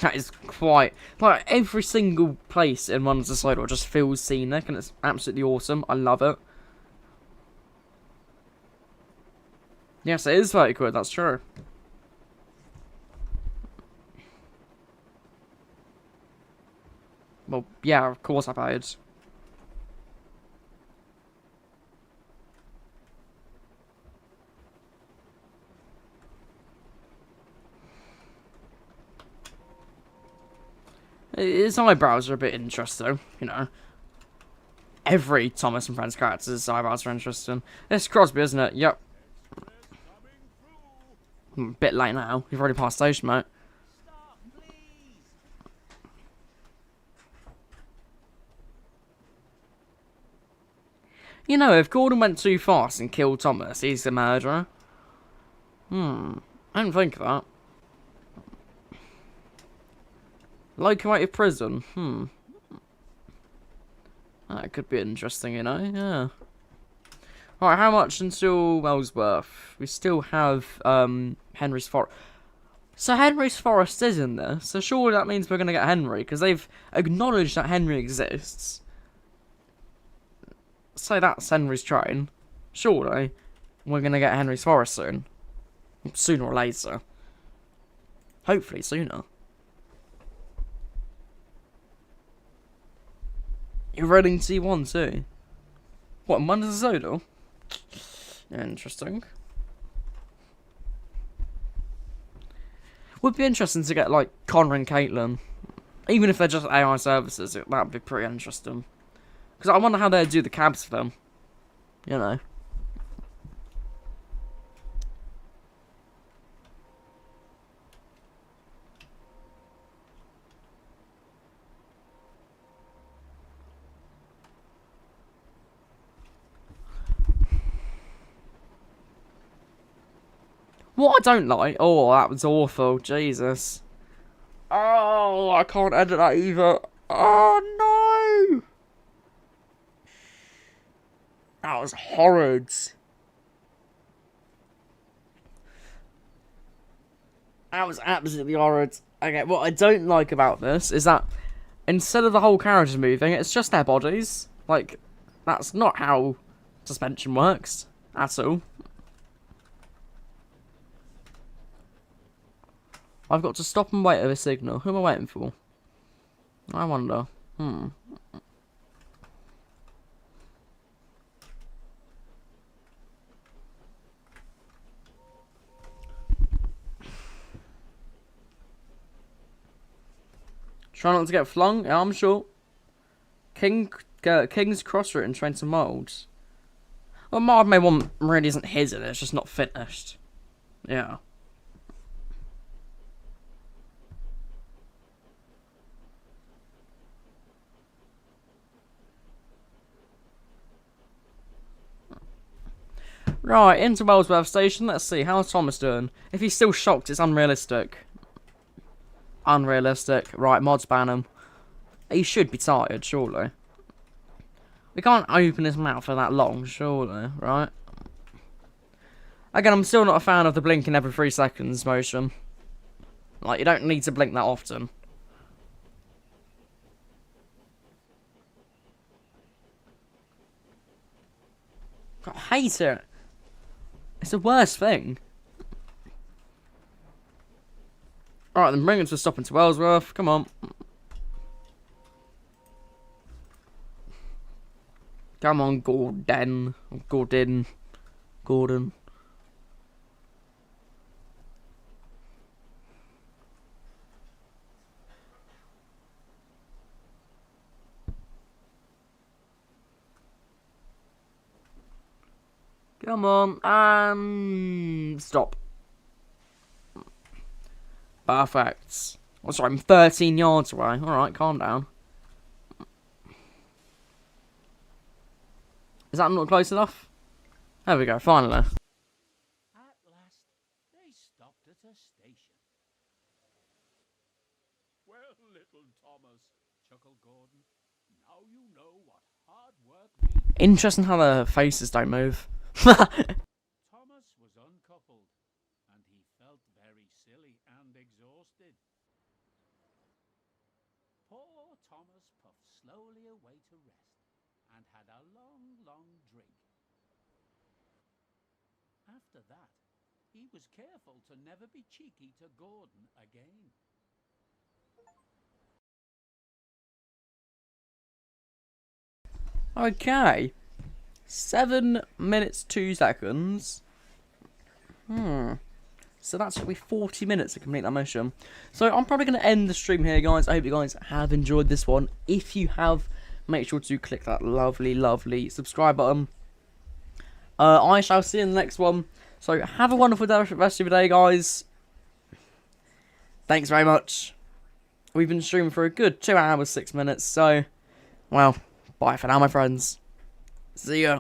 That is quite... Like, every single place in Wonders of Sodor just feels scenic, and it's absolutely awesome. I love it. Yes, it is 30 quid, that's true. Well, yeah, of course I paid. His eyebrows are a bit interesting, you know. Every Thomas and Friends character's eyebrows are interesting. It's Crosby, isn't it? Yep. Bit late now. You've already passed station, mate. Stop, please. You know, if Gordon went too fast and killed Thomas, he's the murderer. I didn't think of that. Locomotive prison. That could be interesting, you know, yeah. Alright, how much until Wellsworth? We still have, Henry's Forest. So Henry's Forest is in there, so surely that means we're gonna get Henry, because they've acknowledged that Henry exists. So that's Henry's train. Surely, we're gonna get Henry's Forest soon. Sooner or later. Hopefully sooner. You're Reading T1 too? What, Wonders of Sodor? Interesting. Would be interesting to get, like, Connor and Caitlin. Even if they're just AI services, that'd be pretty interesting. Because I wonder how they'd do the cabs for them. You know. What I don't like... Oh, that was awful. Jesus. Oh, I can't edit that either. Oh, no! That was horrid. That was absolutely horrid. Okay, what I don't like about this is that instead of the whole carriage moving, it's just their bodies. Like, that's not how suspension works at all. I've got to stop and wait for a signal. Who am I waiting for? I wonder. Try not to get flung. Yeah, I'm sure. King's Cross route in Trenton Molds. Well, Mard May one really isn't his, and it's just not finished. Yeah. Right, into Wellsworth Station. Let's see, how's Thomas doing? If he's still shocked, it's unrealistic. Unrealistic. Right, mods ban him. He should be tired, surely. We can't open his mouth for that long, surely, right? Again, I'm still not a fan of the blinking every 3 seconds motion. Like, you don't need to blink that often. I hate it. It's the worst thing. Alright, then bring him to a stop into Wellsworth. Come on. Come on, Gordon. Gordon. Come on. Stop. Perfect. Oh, sorry, I'm 13 yards away. Alright, calm down. Is that not close enough? There we go, finally. At last, they stopped at a station. Well, little Thomas, chuckled Gordon, now you know what hard work means. Interesting how the faces don't move. Thomas was uncoupled, and he felt very silly and exhausted. Poor Thomas puffed slowly away to rest, and had a long, long drink. After that, he was careful to never be cheeky to Gordon again. Okay. 7 minutes 2 seconds. So that's going to be 40 minutes to complete that mission. So I'm probably going to end the stream here, guys. I hope you guys have enjoyed this one. If you have, make sure to click that lovely, lovely subscribe button. I shall see you in the next one. So have a wonderful rest of your day, guys. Thanks very much. We've been streaming for a good 2 hours, 6 minutes. So, well, bye for now, my friends. See ya.